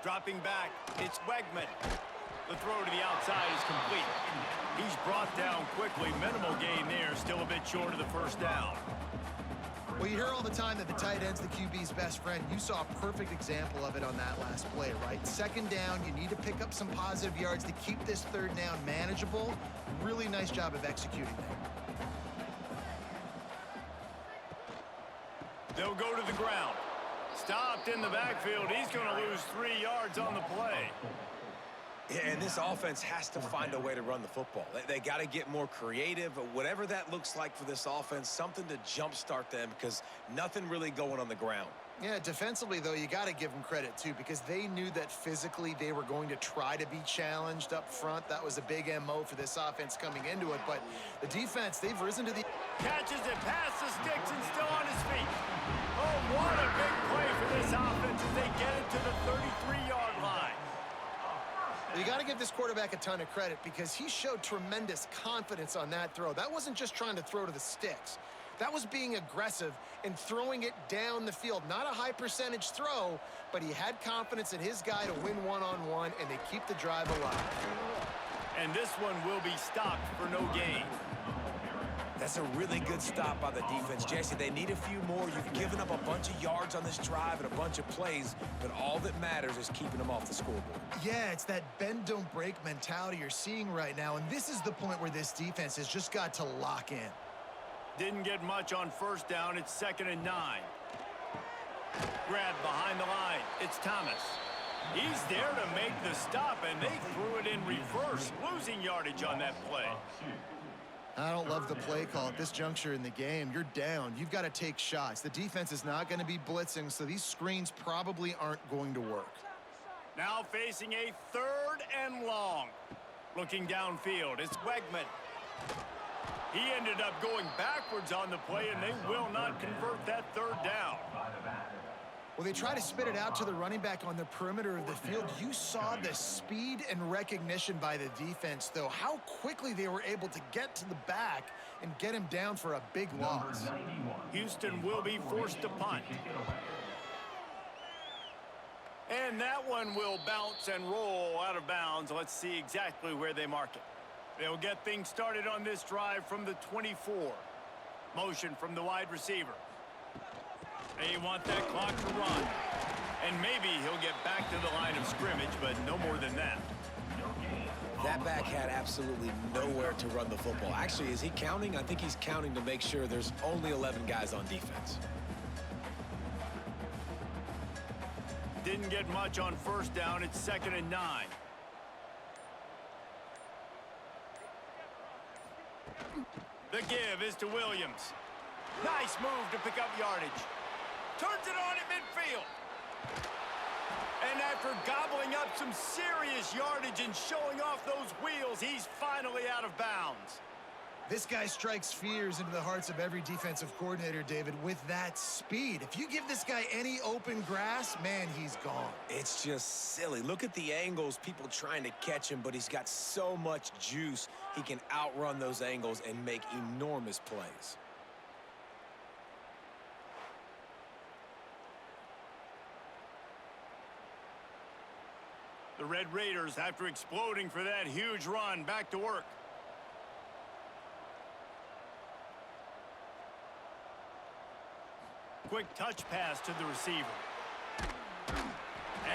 A: Dropping back, it's Wegman. The throw to the outside is complete. He's brought down quickly. Minimal gain there. Still a bit short of the first down.
C: Well, you hear all the time that the tight end's the QB's best friend. You saw a perfect example of it on that last play, right? Second down, you need to pick up some positive yards to keep this third down manageable. Really nice job of executing there.
A: They'll go to the ground. Stopped in the backfield. He's going to lose 3 yards on the play.
B: Yeah, and this offense has to find a way to run the football. They got to get more creative, whatever that looks like for this offense, something to jumpstart them because nothing really going on the ground.
C: Yeah, defensively, though, you got to give them credit, too, because they knew that physically they were going to try to be challenged up front. That was a big MO for this offense coming into it. But the defense, they've risen to the...
A: Catches it past the sticks and still on his feet. Oh, what a big play for this offense as they get it to the 33-yard line.
C: You got to give this quarterback a ton of credit because he showed tremendous confidence on that throw. That wasn't just trying to throw to the sticks. That was being aggressive and throwing it down the field. Not a high percentage throw, but he had confidence in his guy to win one-on-one, and they keep the drive alive.
A: And this one will be stopped for no gain.
B: That's a really good stop by the defense. Jesse, they need a few more. You've given up a bunch of yards on this drive and a bunch of plays, but all that matters is keeping them off the scoreboard.
C: Yeah, it's that bend, don't break mentality you're seeing right now, and this is the point where this defense has just got to lock in.
A: Didn't get much on first down. It's 2nd and 9. Grabbed behind the line. It's Thomas. He's there to make the stop, and they threw it in reverse, losing yardage on that play.
C: I don't love the play call at this juncture in the game. You're down. You've got to take shots. The defense is not going to be blitzing, so these screens probably aren't going to work.
A: Now facing a 3rd and long. Looking downfield, it's Wegman. He ended up going backwards on the play, and they will not convert that 3rd down.
C: Well, they try to spit it out to the running back on the perimeter of the field. You saw the speed and recognition by the defense, though. How quickly they were able to get to the back and get him down for a big loss.
A: Houston will be forced to punt. And that one will bounce and roll out of bounds. Let's see exactly where they mark it. They'll get things started on this drive from the 24. Motion from the wide receiver. They want that clock to run. And maybe he'll get back to the line of scrimmage, but no more than that.
B: That back had absolutely nowhere to run the football. Actually, is he counting? I think he's counting to make sure there's only 11 guys on defense.
A: Didn't get much on first down. It's 2nd and 9. The give is to Williams. Nice move to pick up yardage. Turns it on at midfield. And after gobbling up some serious yardage and showing off those wheels, he's finally out of bounds.
C: This guy strikes fears into the hearts of every defensive coordinator, David, with that speed. If you give this guy any open grass, man, he's gone.
B: It's just silly. Look at the angles, people trying to catch him, but he's got so much juice. He can outrun those angles and make enormous plays.
A: The Red Raiders, after exploding for that huge run, back to work. Quick touch pass to the receiver.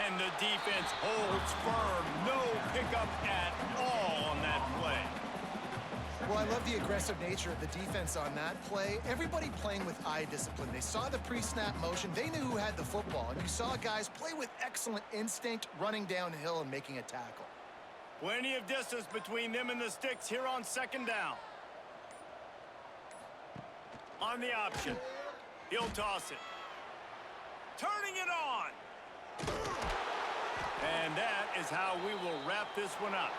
A: And the defense holds firm. No pickup at all on that play.
C: Well, I love the aggressive nature of the defense on that play. Everybody playing with eye discipline. They saw the pre-snap motion. They knew who had the football. And you saw guys play with excellent instinct, running downhill and making a tackle.
A: Plenty of distance between them and the sticks here on 2nd down. On the option. He'll toss it. Turning it on. And that is how we will wrap this one up.